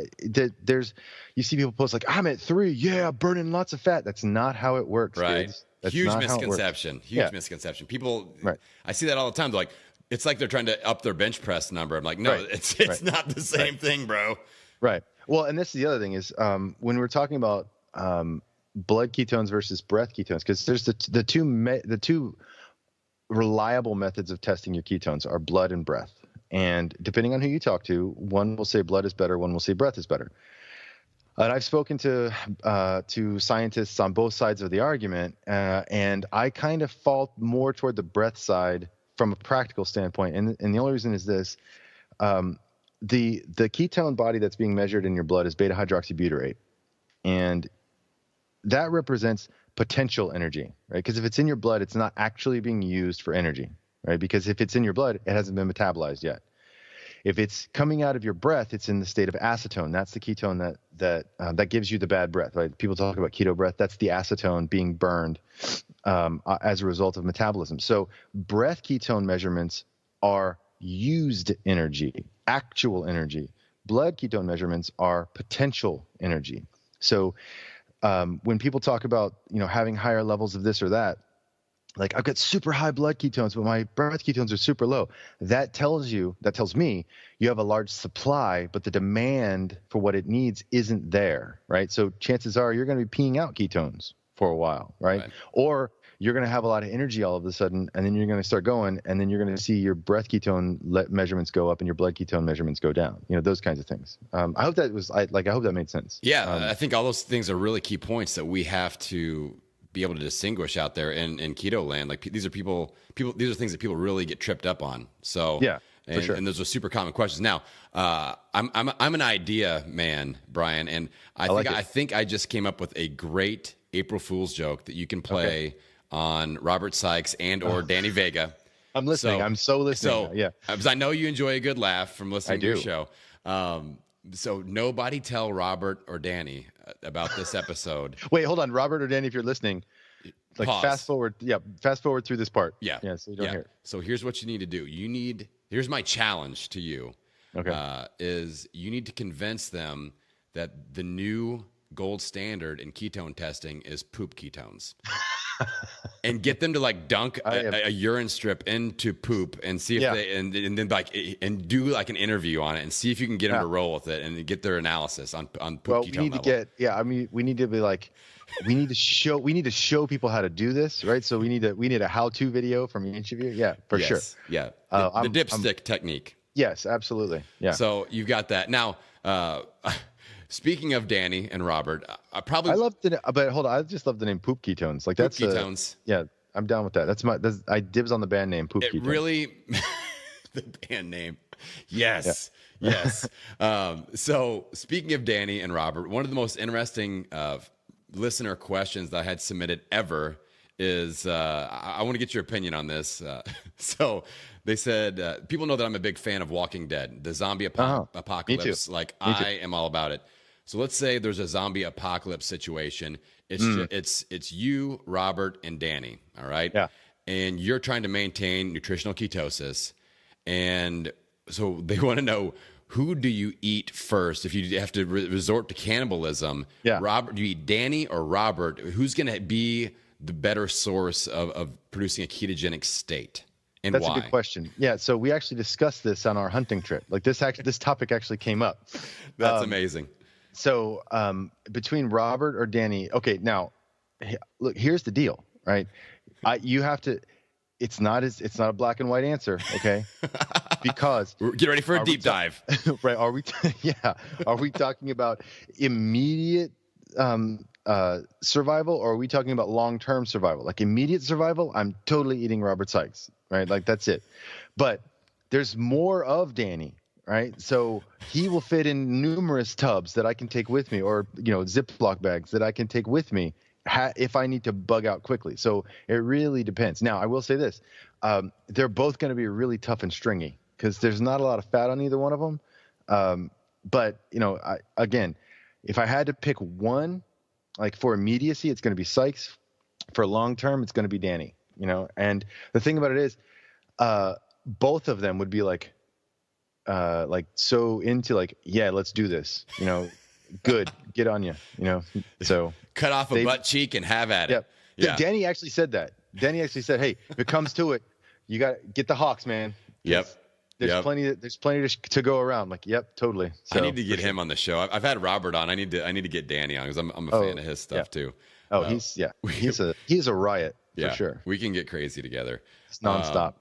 see people post like, I'm at 3. Yeah, burning lots of fat. That's not how it works. Right. Kids. That's Huge misconception. Misconception. People, I see that all the time. They're like, it's like they're trying to up their bench press number. I'm like, no, it's not the same thing, bro. Right. Well, and this is the other thing is when we're talking about blood ketones versus breath ketones, because there's the two reliable methods of testing your ketones are blood and breath. And depending on who you talk to, one will say blood is better, one will say breath is better. And I've spoken to scientists on both sides of the argument, and I kind of fall more toward the breath side from a practical standpoint. And the only reason is this. The ketone body that's being measured in your blood is beta hydroxybutyrate. And that represents potential energy, right? Because if it's in your blood, it's not actually being used for energy, right? Because if it's in your blood, it hasn't been metabolized yet. If it's coming out of your breath, it's in the state of acetone. That's the ketone that gives you the bad breath, right? People talk about keto breath. That's the acetone being burned as a result of metabolism. So breath ketone measurements are used energy, actual energy. Blood ketone measurements are potential energy. So when people talk about, having higher levels of this or that, like I've got super high blood ketones, but my breath ketones are super low. That tells me you have a large supply, but the demand for what it needs isn't there, right? So chances are you're going to be peeing out ketones for a while, right? Or you're going to have a lot of energy all of a sudden, and then you're going to start going, and then you're going to see your breath ketone measurements go up and your blood ketone measurements go down. Those kinds of things. I hope that made sense. Yeah, I think all those things are really key points that we have to be able to distinguish out there in keto land. Like these are things that people really get tripped up on. So yeah. And, sure. and those are super common questions. Now, I'm an idea man, Brian, and I think I just came up with a great April Fool's joke that you can play on Robert Sykes and or Danny Vega. I'm listening. I'm so listening. Yeah. Because I know you enjoy a good laugh from listening to your show. So nobody tell Robert or Danny about this episode. Wait, hold on. Robert or Danny, if you're listening, like Pause. fast forward. Yeah. Fast forward through this part. Yeah. Yeah. So you don't hear it. So here's what you need to do. Here's my challenge to you. Okay. Is you need to convince them that the new gold standard in ketone testing is poop ketones. And get them to like dunk a urine strip into poop and see if they and then like and do like an interview on it and see if you can get them to roll with it and get their analysis on poop ketone we need level. we need to be like we need to show people how to do this, right? So we need a how-to video from each of you. Yeah, for sure. Yeah. The dipstick technique. Yes, absolutely. Yeah. So you've got that. Now, speaking of Danny and Robert, I love but hold on, I just love the name Poop Ketones. Like that's Poop Ketones. Yeah, I'm down with that. I dibs on the band name Poop Ketones. Really, the band name. Yes. Yeah. Yes. So speaking of Danny and Robert, one of the most interesting listener questions that I had submitted ever is I want to get your opinion on this. So they said, people know that I'm a big fan of Walking Dead, the zombie apocalypse. Me too. Like I am all about it. So let's say there's a zombie apocalypse situation. It's you, Robert, and Danny. All right. Yeah. And you're trying to maintain nutritional ketosis. And so they want to know, who do you eat first if you have to resort to cannibalism? Yeah. Robert, do you eat Danny or Robert? Who's going to be the better source of producing a ketogenic state? And That's why? a good question. Yeah, so we actually discussed this on our hunting trip. Like this topic actually came up. That's amazing. So between Robert or Danny, okay, now look, here's the deal, right? You have to. It's not a black and white answer, okay? Because get ready for a deep dive. Right? Are we talking about immediate survival, or are we talking about long-term survival? Like immediate survival, I'm totally eating Robert Sykes, right? Like that's it. But there's more of Danny, right? So he will fit in numerous tubs that I can take with me, or Ziploc bags that I can take with me if I need to bug out quickly. So it really depends. Now I will say this: they're both going to be really tough and stringy because there's not a lot of fat on either one of them. But again, if I had to pick one, like for immediacy, it's going to be Sykes. For long term, it's going to be Danny. And the thing about it is, both of them would be like so into like, yeah, let's do this. Good, get on you. So cut off a butt cheek and have at it. Yeah. Danny actually said that. Danny actually said, "Hey, if it comes to it, you got to get the hawks, man." Yep. There's plenty to go around. Like, yep, totally. So, I need to get him on the show. I've had Robert on. I need to get Danny on because I'm a fan of his stuff too. Oh, he's a riot for sure. We can get crazy together. It's nonstop.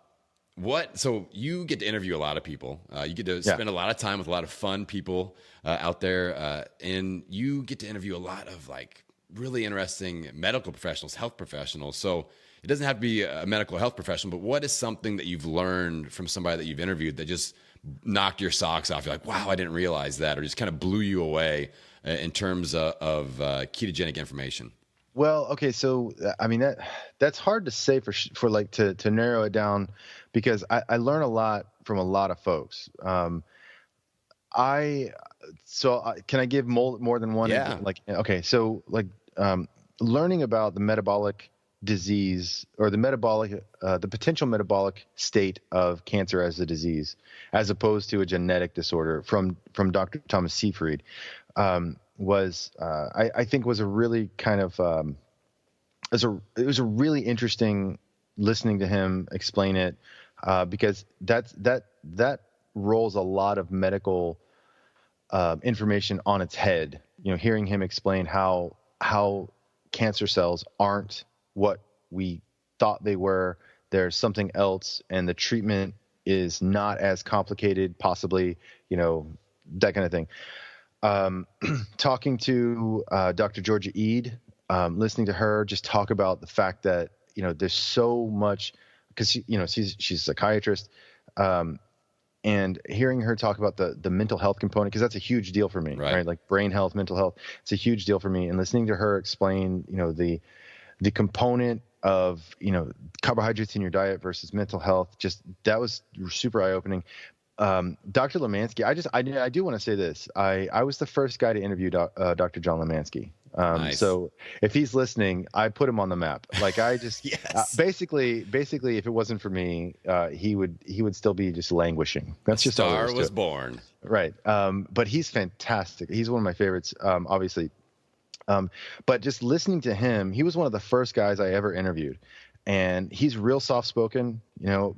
So you get to interview a lot of people. You get to spend a lot of time with a lot of fun people out there, and you get to interview a lot of like really interesting medical professionals, health professionals. So it doesn't have to be a medical health professional, but what is something that you've learned from somebody that you've interviewed that just knocked your socks off? You're like, wow, I didn't realize that, or just kind of blew you away in terms of ketogenic information. Well, okay, so I mean that's hard to say for like to narrow it down, because I learn a lot from a lot of folks. Can I give more than one? Yeah. So learning about the metabolic disease, or the potential metabolic state of cancer as a disease, as opposed to a genetic disorder, from Dr. Thomas Seyfried, I think was a really kind of it was a really interesting listening to him explain it, because that rolls a lot of medical information on its head. Hearing him explain how cancer cells aren't what we thought they were. There's something else, and the treatment is not as complicated, possibly, that kind of thing. Talking to Dr. Georgia Eid, listening to her just talk about the fact that, there's so much, because she's a psychiatrist, and hearing her talk about the mental health component, because that's a huge deal for me, right? Like brain health, mental health, it's a huge deal for me. And listening to her explain, the component of, carbohydrates in your diet versus mental health, just that was super eye opening. Dr. Lemansky, I do want to say this. I was the first guy to interview Dr. John Lemansky. Nice. So if he's listening, I put him on the map. Like I just, Yes. basically, if it wasn't for me, he would still be just languishing. That's just all there is Star to was it. born. Right. But he's fantastic. He's one of my favorites, obviously. But just listening to him, he was one of the first guys I ever interviewed, and he's real soft spoken,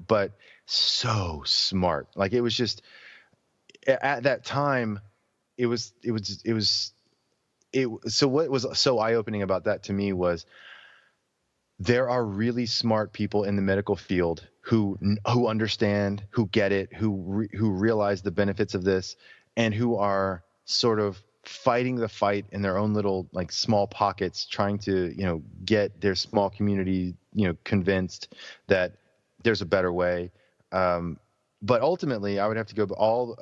but so smart. Like it was just at that time, so what was so eye opening about that to me was there are really smart people in the medical field who understand, who get it, who realize the benefits of this, and who are sort of fighting the fight in their own little like small pockets, trying to get their small community convinced that there's a better way. But ultimately, I would have to go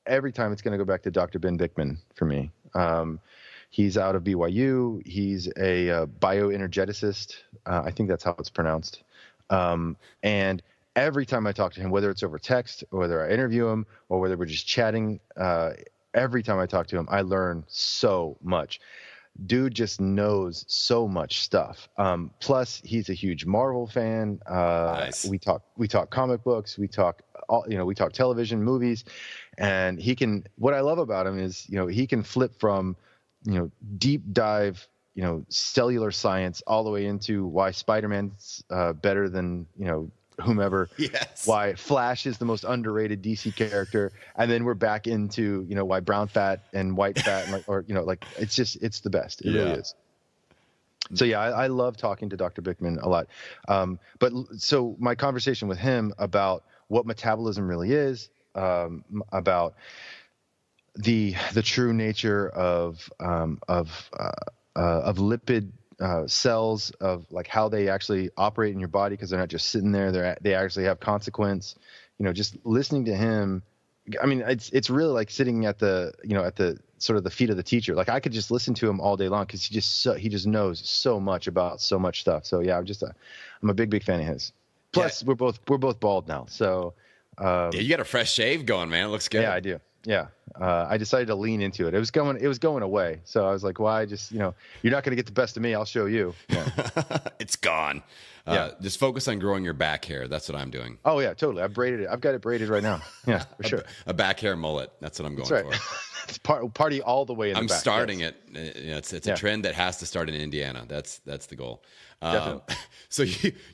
every time it's going to go back to Dr. Ben Bickman for me. He's out of BYU. He's a bioenergeticist. I think that's how it's pronounced. And every time I talk to him, whether it's over text or whether I interview him or whether we're just chatting, every time I talk to him, I learn so much. Dude just knows so much stuff. Plus, he's a huge Marvel fan. Nice. We talk comic books. We talk television, movies, and what I love about him is, he can flip from, deep dive, cellular science all the way into why Spider-Man's better than, whomever. Yes. Why Flash is the most underrated DC character, and then we're back into why brown fat and white fat and it's the best. It really is. So yeah, I love talking to Dr. Bickman a lot. But so my conversation with him about what metabolism really is, about the true nature of lipid cells, of like how they actually operate in your body, because they're not just sitting there, they actually have consequence. Just listening to him, I mean, it's really like sitting at the sort of the feet of the teacher. Like I could just listen to him all day long because he just knows so much about so much stuff. So yeah, I'm a big fan of his. Plus, we're both bald now, so yeah, you got a fresh shave going, man. It looks good. Yeah, I do. Yeah. I decided to lean into it. It was going away. So I was like, why just, you're not going to get the best of me. I'll show you. Yeah. It's gone. Just focus on growing your back hair. That's what I'm doing. Oh yeah, totally. I braided it. I've got it braided right now. Yeah, for sure. A back hair mullet. That's what I'm going That's right. for. It's party all the way in the back. I'm starting it. It's a trend that has to start in Indiana. That's the goal. So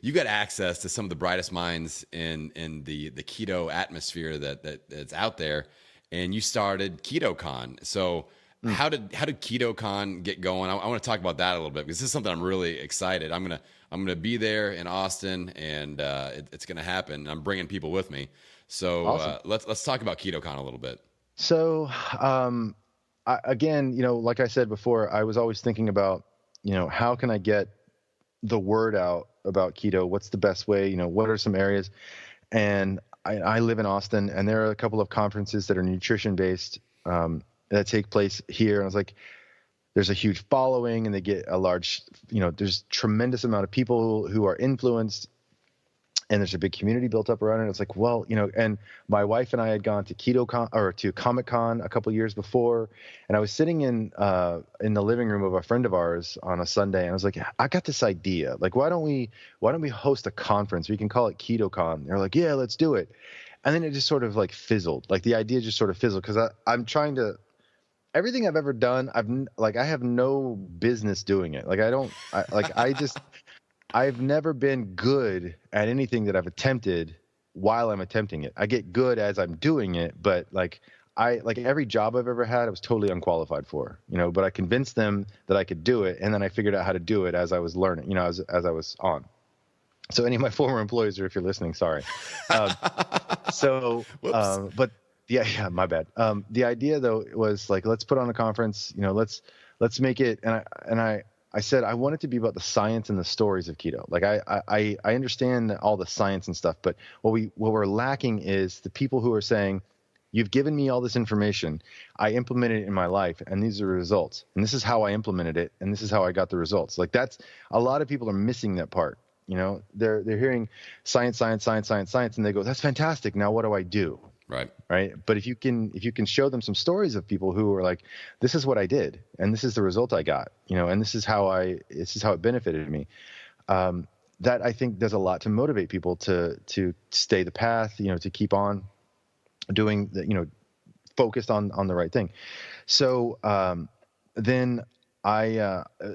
you got access to some of the brightest minds in the keto atmosphere that's out there, and you started KetoCon. So how did KetoCon get going? I want to talk about that a little bit, because this is something I'm really excited. I'm gonna be there in Austin, and it's gonna happen. I'm bringing people with me. So awesome. Let's talk about KetoCon a little bit. So again, like I said before, I was always thinking about, how can I get the word out about keto? What's the best way? What are some areas? And I live in Austin, and there are a couple of conferences that are nutrition based that take place here. And I was like, there's a huge following, and they get a large, there's tremendous amount of people who are influenced, and there's a big community built up around it. It's like, well, and my wife and I had gone to KetoCon or to Comic-Con a couple of years before, and I was sitting in the living room of a friend of ours on a Sunday, and I was like, I got this idea. Like, why don't we host a conference? We can call it KetoCon. They're like, yeah, let's do it. And then it just sort of like fizzled. Like the idea just sort of fizzled, because I'm trying to. Everything I've ever done, I have no business doing it. I've never been good at anything that I've attempted while I'm attempting it. I get good as I'm doing it, but every job I've ever had, I was totally unqualified for, but I convinced them that I could do it. And then I figured out how to do it as I was learning, as I was on. So any of my former employees, or if you're listening, sorry. But yeah, my bad. The idea though was like, let's put on a conference, let's make it. And I said I want it to be about the science and the stories of keto. Like I understand all the science and stuff, but what we're lacking is the people who are saying, you've given me all this information, I implemented it in my life, and these are the results, and this is how I implemented it, and this is how I got the results. Like that's a lot of people are missing that part. You know, they're hearing science, and they go, that's fantastic. Now what do I do? Right. But if you can show them some stories of people who are like, this is what I did, and this is the result I got, you know, and this is how it benefited me. That I think does a lot to motivate people to stay the path, you know, to keep on doing the, you know, focused on the right thing. So then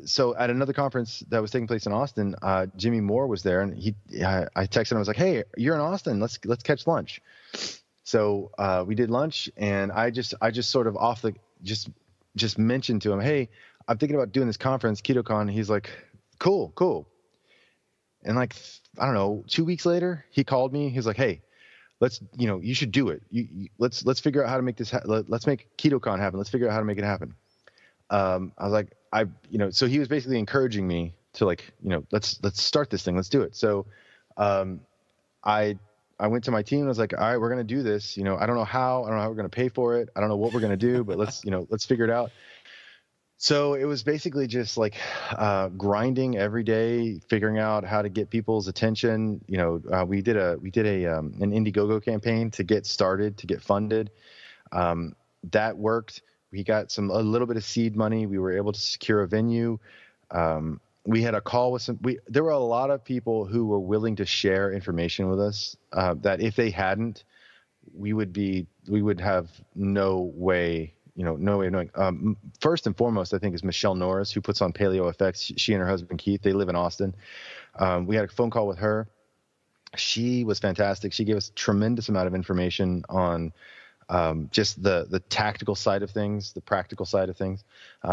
so at another conference that was taking place in Austin, Jimmy Moore was there, and I texted him. I was like, hey, you're in Austin. Let's catch lunch. So we did lunch, and I just sort of just mentioned to him, hey, I'm thinking about doing this conference, KetoCon. He's like, cool. And like, I don't know, 2 weeks later, he called me. He's like, hey, you should do it. Let's figure out how to make this. Let's make KetoCon happen. Let's figure out how to make it happen. I was like, so he was basically encouraging me to like, you know, let's start this thing. Let's do it. So I went to my team and I was like, all right, we're going to do this. You know, I don't know how we're going to pay for it. I don't know what we're going to do, but let's figure it out. So it was basically just like grinding every day, figuring out how to get people's attention. You know, we did an Indiegogo campaign to get started, to get funded. That worked. We got a little bit of seed money. We were able to secure a venue. We had a call with there were a lot of people who were willing to share information with us that if they hadn't, we would have no way of knowing. First and foremost, I think, is Michelle Norris, who puts on Paleo FX. She and her husband, Keith, they live in Austin. We had a phone call with her. She was fantastic. She gave us a tremendous amount of information on just the tactical side of things, the practical side of things.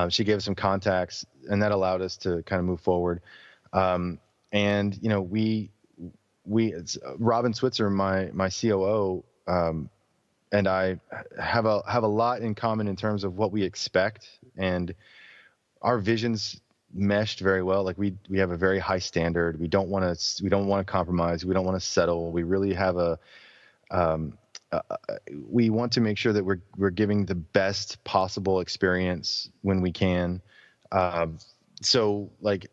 She gave us some contacts, and that allowed us to kind of move forward. And you know, Robin Switzer, my COO, and I have a lot in common in terms of what we expect, and our visions meshed very well. Like we have a very high standard. We don't want to compromise. We don't want to settle. We really have we want to make sure that we're giving the best possible experience when we can. So like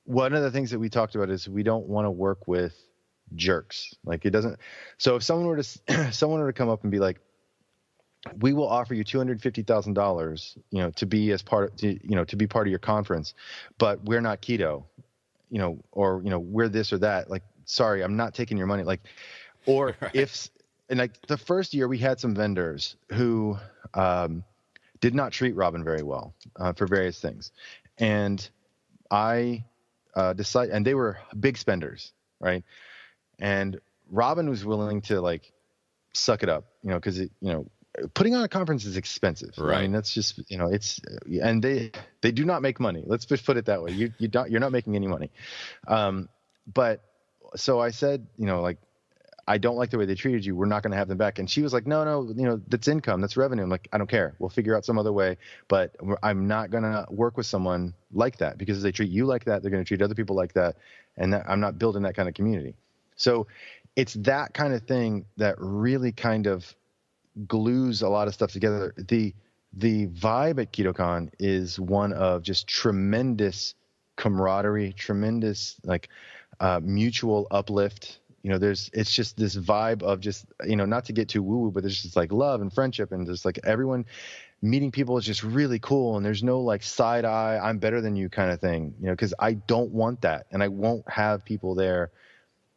one of the things that we talked about is we don't want to work with jerks. Like it doesn't. So if someone were to come up and be like, we will offer you $250,000, you know, to be part of your conference, but we're not keto, you know, or, you know, we're this or that. Like, sorry, I'm not taking your money. Like, or right. And like the first year we had some vendors who did not treat Robin very well for various things. And I decided, and they were big spenders, right? And Robin was willing to like suck it up, you know, because putting on a conference is expensive. Right. I mean, that's just, you know, and they do not make money. Let's just put it that way. You're not making any money. But so I said, you know, like, I don't like the way they treated you. We're not going to have them back. And she was like, no, you know, that's income, that's revenue. I'm like, I don't care. We'll figure out some other way, but I'm not going to work with someone like that, because if they treat you like that, they're going to treat other people like that. And I'm not building that kind of community. So it's that kind of thing that really kind of glues a lot of stuff together. The vibe at KetoCon is one of just tremendous camaraderie, tremendous like mutual uplift. You know, it's just this vibe of just, you know, not to get too woo-woo, but there's just like love and friendship, and just like everyone meeting people is just really cool. And there's no like side eye, I'm better than you kind of thing, you know, because I don't want that. And I won't have people there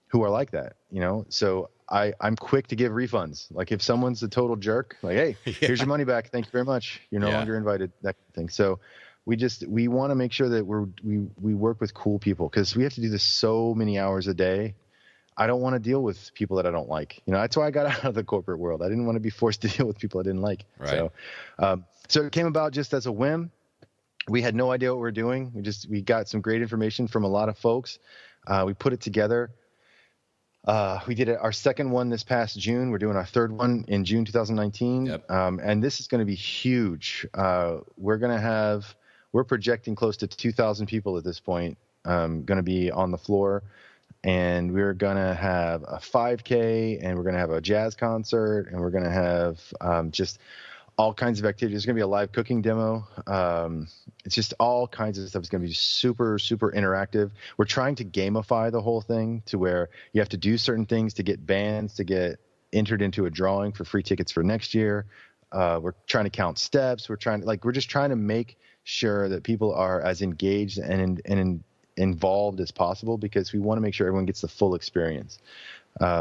who are like that, you know? So I'm quick to give refunds. Like if someone's a total jerk, like, hey, here's your money back. Thank you very much. You're no longer invited, that kind of thing. So we want to make sure that we work with cool people, because we have to do this so many hours a day. I don't want to deal with people that I don't like. You know, that's why I got out of the corporate world. I didn't want to be forced to deal with people I didn't like. Right. So it came about just as a whim. We had no idea what we were doing. We got some great information from a lot of folks. We put it together. We did our second one this past June. We're doing our third one in June 2019. Yep. And this is going to be huge. We're going to have we're projecting close to 2,000 people at this point, going to be on the floor. And we're going to have a 5K, and we're going to have a jazz concert, and we're going to have just all kinds of activities. There's going to be a live cooking demo. It's just all kinds of stuff. It's going to be super, super interactive. We're trying to gamify the whole thing to where you have to do certain things to get bands, to get entered into a drawing for free tickets for next year. We're trying to count steps. We're just trying to make sure that people are as engaged and involved as possible, because we want to make sure everyone gets the full experience. I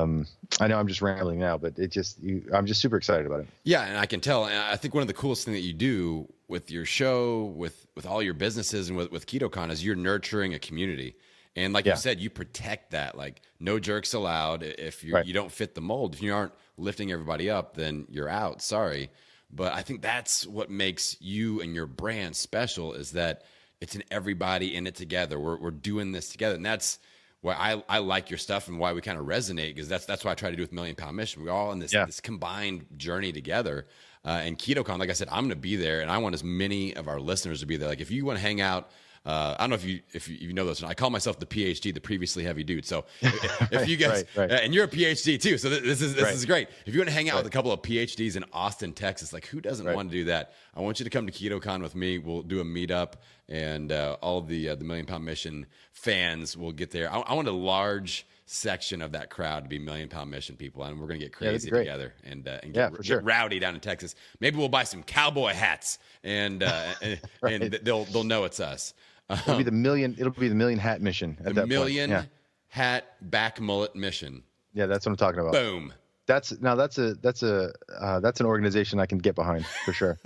know I'm just rambling now, but I'm just super excited about it. Yeah, and I can tell. And I think one of the coolest things that you do with your show, with all your businesses, and with KetoCon is you're nurturing a community. And like you said, you protect that. Like, no jerks allowed. If you don't fit the mold, if you aren't lifting everybody up, then you're out. Sorry. But I think that's what makes you and your brand special, is that it's an everybody in it together. We're doing this together. And that's why I like your stuff, and why we kind of resonate, because that's what I try to do with Million Pound Mission. We're all in this combined journey together. And KetoCon, like I said, I'm going to be there, and I want as many of our listeners to be there. Like, if you want to hang out, I don't know if you know this. I call myself the PhD, the previously heavy dude. So if you guys, and you're a PhD too, so this is great. If you want to hang out with a couple of PhDs in Austin, Texas, like, who doesn't want to do that? I want you to come to KetoCon with me. We'll do a meetup, and all of the Million Pound Mission fans will get there. I want a large section of that crowd to be Million Pound Mission people, and we're gonna get crazy together and get rowdy down in Texas. Maybe we'll buy some cowboy hats, and they'll know it's us. It'll be the million hat mission at that point. The million hat back mullet mission. Yeah, that's what I'm talking about. Boom. That's an organization I can get behind for sure.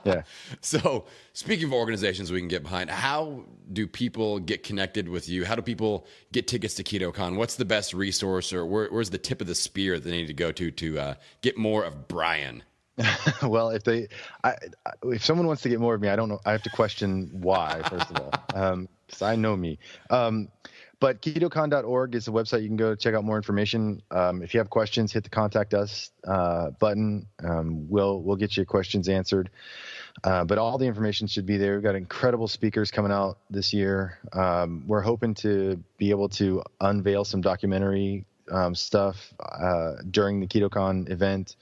Yeah. So, speaking of organizations we can get behind, how do people get connected with you? How do people get tickets to KetoCon? What's the best resource, or where's the tip of the spear that they need to go to get more of Brian? Well, if someone wants to get more of me, I don't know. I have to question why, first of all, because I know me. But ketocon.org is the website you can go to check out more information. If you have questions, hit the contact us button. We'll get your questions answered. But all the information should be there. We've got incredible speakers coming out this year. We're hoping to be able to unveil some documentary stuff during the KetoCon event.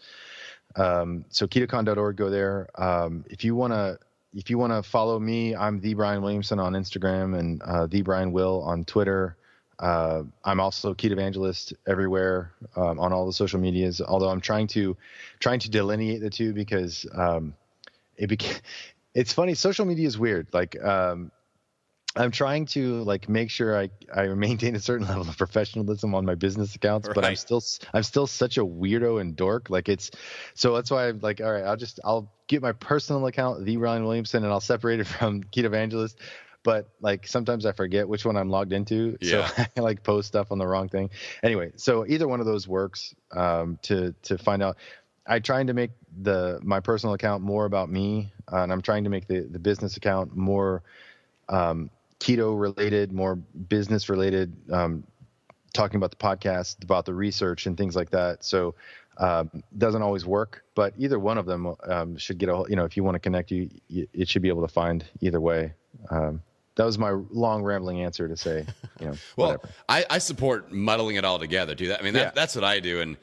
So ketocon.org, go there. If you want to follow me, I'm the Brian Williamson on Instagram, and the Brian Will on Twitter. I'm also Ketovangelist everywhere, on all the social medias, although I'm trying to delineate the two, because it's funny. Social media is weird. Like, I'm trying to make sure I maintain a certain level of professionalism on my business accounts, but I'm still such a weirdo and dork. So that's why I'm like, all right, I'll get my personal account, the Brian Williamson, and I'll separate it from Ketovangelist. But sometimes I forget which one I'm logged into. So I post stuff on the wrong thing. Anyway, so either one of those works, to find out. I'm trying to make my personal account more about me, and I'm trying to make the business account more, keto related, more business related, talking about the podcast, about the research and things like that. So doesn't always work, but either one of them should get if you want to connect, it should be able to find either way. That was my long rambling answer to say, well, whatever. I support muddling it all together too. That's what I do. And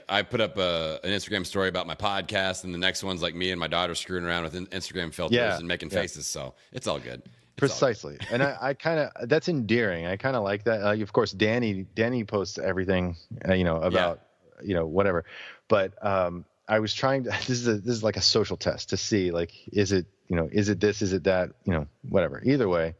I put up an Instagram story about my podcast, and the next one's me and my daughter screwing around with Instagram filters and making faces. So it's all good. Precisely. And I kind of, that's endearing. I kind of like that. Of course, Danny posts everything, about, whatever. But I was trying to, this is like a social test to see, is it this, is it that, whatever. Either way,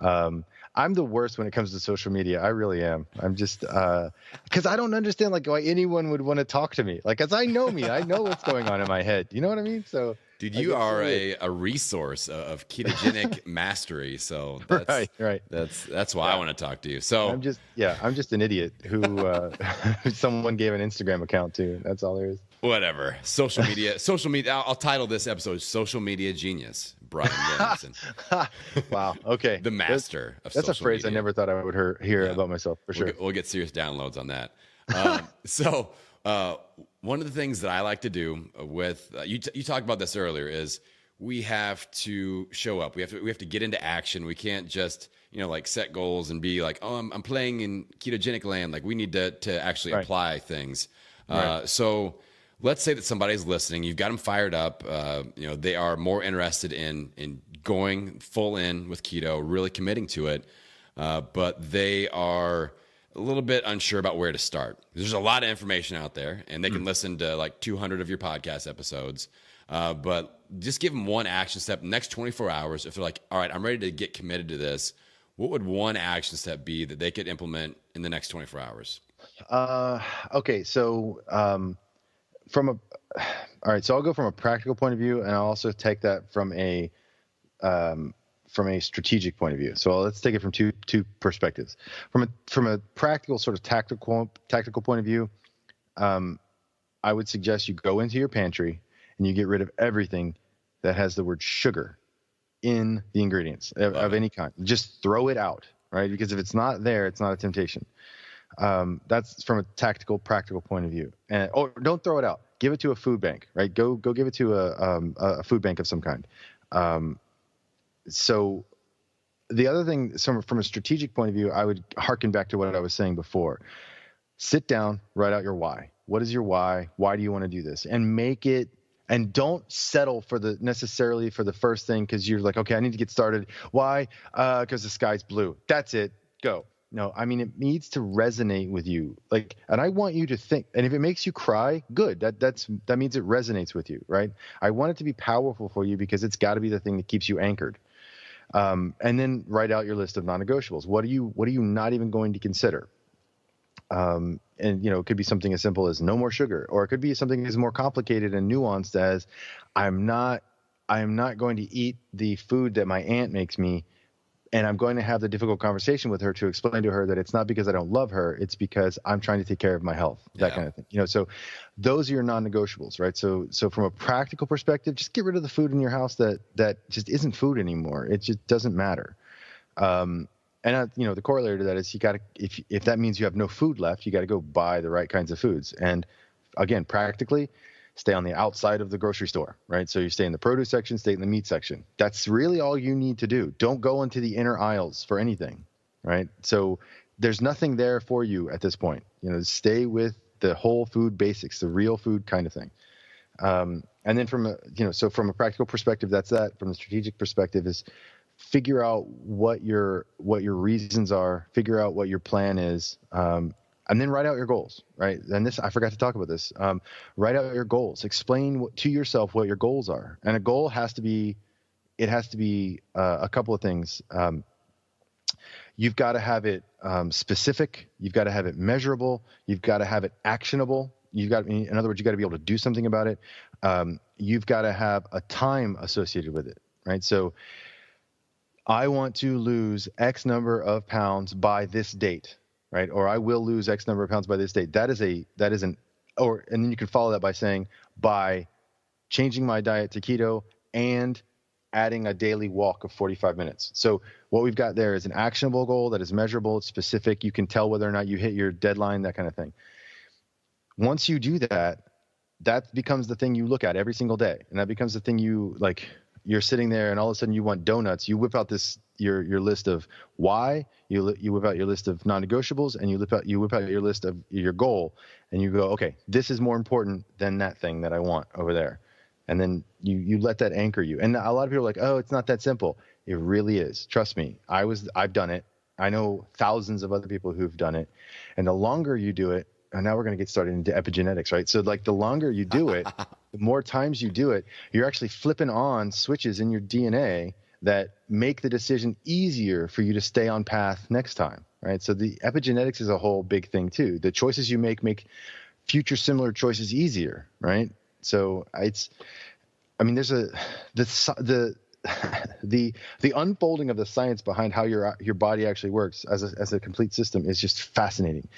I'm the worst when it comes to social media. I really am. I'm just, cause I don't understand why anyone would want to talk to me. Cause I know me, I know what's going on in my head. You know what I mean? So, dude, you are a resource of ketogenic mastery. So that's, right. That's why I want to talk to you. So I'm just an idiot who someone gave an Instagram account to. That's all there is. Whatever. Social media. I'll title this episode "Social Media Genius." Brian Williamson. Wow. Okay. The master of social media. That's a phrase I never thought I would hear about myself, for sure. We'll get serious downloads on that. One of the things that I like to do with you talked about this earlier is we have to show up. We have to get into action. We can't just, like set goals and be like, oh, I'm playing in ketogenic land. Like we need to actually apply things. So let's say that somebody's listening. You've got them fired up. They are more interested in going full in with keto, really committing to it. But they are a little bit unsure about where to start. There's a lot of information out there, and they can listen to like 200 of your podcast episodes. But just give them one action step next 24 hours. If they're like, all right, I'm ready to get committed to this, what would one action step be that they could implement in the next 24 hours? Okay. So, all right. So I'll go from a practical point of view, and I'll also take that from a strategic point of view. So let's take it from two perspectives. From a practical sort of tactical point of view, I would suggest you go into your pantry and you get rid of everything that has the word sugar in the ingredients of any kind. Just throw it out, right? Because if it's not there, it's not a temptation. That's from a practical point of view. Or don't throw it out. Give it to a food bank, right? Go give it to a food bank of some kind. So the other thing, from a strategic point of view, I would hearken back to what I was saying before. Sit down, write out your why. What is your why? Why do you want to do this? And make it. And don't settle necessarily for the first thing because you're like, okay, I need to get started. Why? Because the sky's blue. That's it. Go. No, I mean, it needs to resonate with you. Like, and I want you to think, and if it makes you cry, good. That means it resonates with you, right? I want it to be powerful for you because it's got to be the thing that keeps you anchored. And then write out your list of non-negotiables. What are you not even going to consider? And it could be something as simple as no more sugar, or it could be something as more complicated and nuanced as I'm not going to eat the food that my aunt makes me, and I'm going to have the difficult conversation with her to explain to her that it's not because I don't love her, it's because I'm trying to take care of my health, that kind of thing. So those are your non-negotiables, right? So from a practical perspective, just get rid of the food in your house that just isn't food anymore. It just doesn't matter. And the corollary to that is you got to, if that means you have no food left, you got to go buy the right kinds of foods. And again, practically, stay on the outside of the grocery store, right? So you stay in the produce section, stay in the meat section. That's really all you need to do. Don't go into the inner aisles for anything, right? So there's nothing there for you at this point. Stay with the whole food basics, the real food kind of thing. And then from a practical perspective, that's that. From a strategic perspective is figure out what your reasons are, figure out what your plan is, and then write out your goals, right? And this, I forgot to talk about this. Write out your goals. Explain to yourself what your goals are. And a goal has to be a couple of things. You've got to have it specific. You've got to have it measurable. You've got to have it actionable. In other words, you got to be able to do something about it. You've got to have a time associated with it, right? So I want to lose X number of pounds by this date, right? Or I will lose X number of pounds by this date. And then you can follow that by saying, by changing my diet to keto and adding a daily walk of 45 minutes. So what we've got there is an actionable goal that is measurable, it's specific. You can tell whether or not you hit your deadline, that kind of thing. Once you do that, that becomes the thing you look at every single day. And that becomes the thing you're sitting there and all of a sudden you want donuts. You whip out your list of why, you whip out your list of non-negotiables, and you whip out your list of your goal, and you go, okay, this is more important than that thing that I want over there. And then you let that anchor you. And a lot of people are like, oh, it's not that simple. It really is. Trust me. I've done it. I know thousands of other people who've done it. And the longer you do it, and now we're going to get started into epigenetics, right? So like the longer you do it, the more times you do it, you're actually flipping on switches in your DNA that make the decision easier for you to stay on path next time, right? So the epigenetics is a whole big thing too. The choices you make future similar choices easier, right? So there's the unfolding of the science behind how your body actually works as a complete system is just fascinating.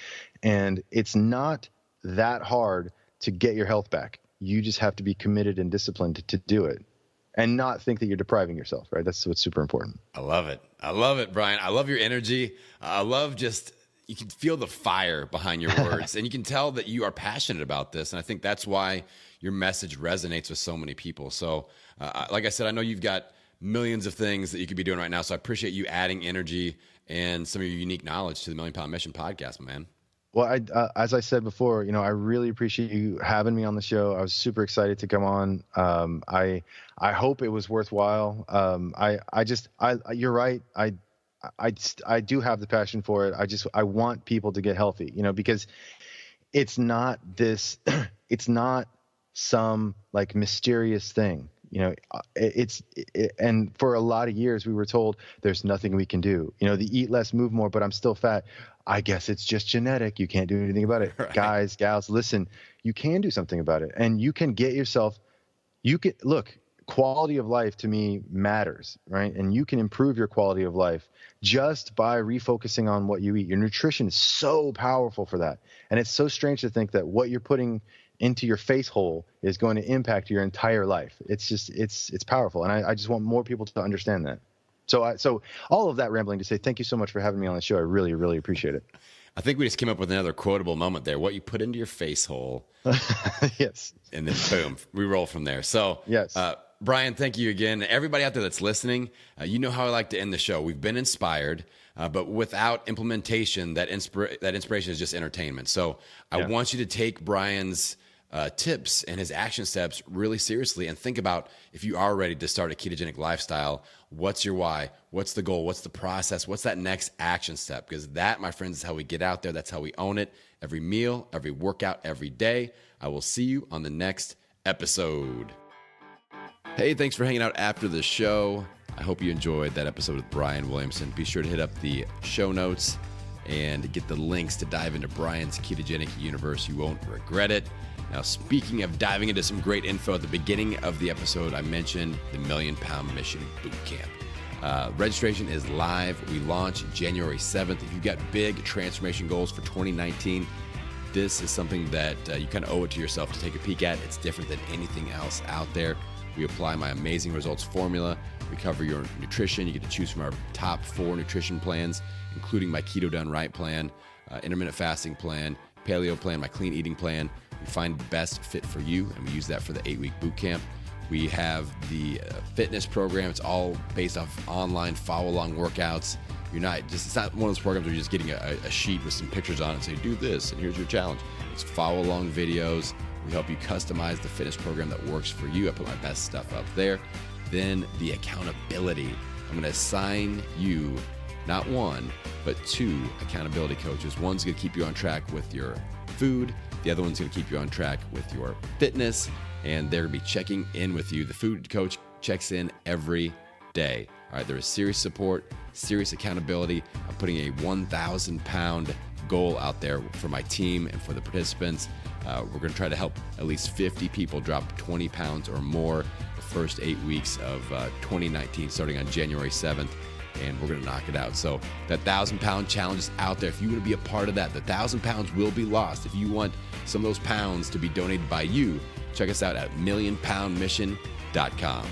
And it's not that hard to get your health back. You just have to be committed and disciplined to do it and not think that you're depriving yourself, right? That's what's super important. I love it, Brian. I love your energy. I love you can feel the fire behind your words and you can tell that you are passionate about this. And I think that's why your message resonates with so many people. So like I said, I know you've got millions of things that you could be doing right now. So I appreciate you adding energy and some of your unique knowledge to the Million Pound Mission podcast, man. Well, as I said before, I really appreciate you having me on the show. I was super excited to come on. I hope it was worthwhile. You're right. I do have the passion for it. I want people to get healthy, because it's not this, it's not some like mysterious thing. And for a lot of years we were told there's nothing we can do. The eat less, move more, but I'm still fat. I guess it's just genetic. You can't do anything about it. Right. Guys, gals, listen, you can do something about it, and you can get yourself, look, quality of life to me matters, right? And you can improve your quality of life just by refocusing on what you eat. Your nutrition is so powerful for that. And it's so strange to think that what you're putting into your face hole is going to impact your entire life. It's just, it's powerful. And I just want more people to understand that. So all of that rambling to say thank you so much for having me on the show. I really, really appreciate it. I think we just came up with another quotable moment there. What you put into your face hole. Yes. And then boom, we roll from there. So yes. Brian, thank you again. Everybody out there that's listening, you know how I like to end the show. We've been inspired, but without implementation, that inspiration is just entertainment. So I want you to take Brian's tips and his action steps really seriously and think about, if you are ready to start a ketogenic lifestyle, what's your why? What's the goal? What's the process? What's that next action step? Because that, my friends, is how we get out there. That's how we own it. Every meal, every workout, every day. I will see you on the next episode. Hey, thanks for hanging out after the show. I hope you enjoyed that episode with Brian Williamson. Be sure to hit up the show notes and get the links to dive into Brian's ketogenic universe. You won't regret it. Now, speaking of diving into some great info, at the beginning of the episode, I mentioned the Million Pound Mission Bootcamp. Registration is live. We launch January 7th. If you've got big transformation goals for 2019, this is something that you kind of owe it to yourself to take a peek at. It's different than anything else out there. We apply my amazing results formula. We cover your nutrition. You get to choose from our top 4 nutrition plans, including my Keto Done Right plan, intermittent fasting plan, paleo plan, my clean eating plan. We find the best fit for you, and we use that for the 8-week boot camp. We have the fitness program. It's all based off online follow-along workouts. It's not one of those programs where you're just getting a sheet with some pictures on it and say, do this, and here's your challenge. It's follow-along videos. We help you customize the fitness program that works for you. I put my best stuff up there. Then the accountability. I'm going to assign you not 1, but 2 accountability coaches. One's going to keep you on track with your food. The other one's going to keep you on track with your fitness, and they're going to be checking in with you. The food coach checks in every day. All right, there is serious support, serious accountability. I'm putting a 1,000-pound goal out there for my team and for the participants. We're going to try to help at least 50 people drop 20 pounds or more the first 8 weeks of 2019, starting on January 7th. And we're going to knock it out. So that 1,000-pound challenge is out there. If you want to be a part of that, the 1,000 pounds will be lost. If you want some of those pounds to be donated by you, check us out at millionpoundmission.com.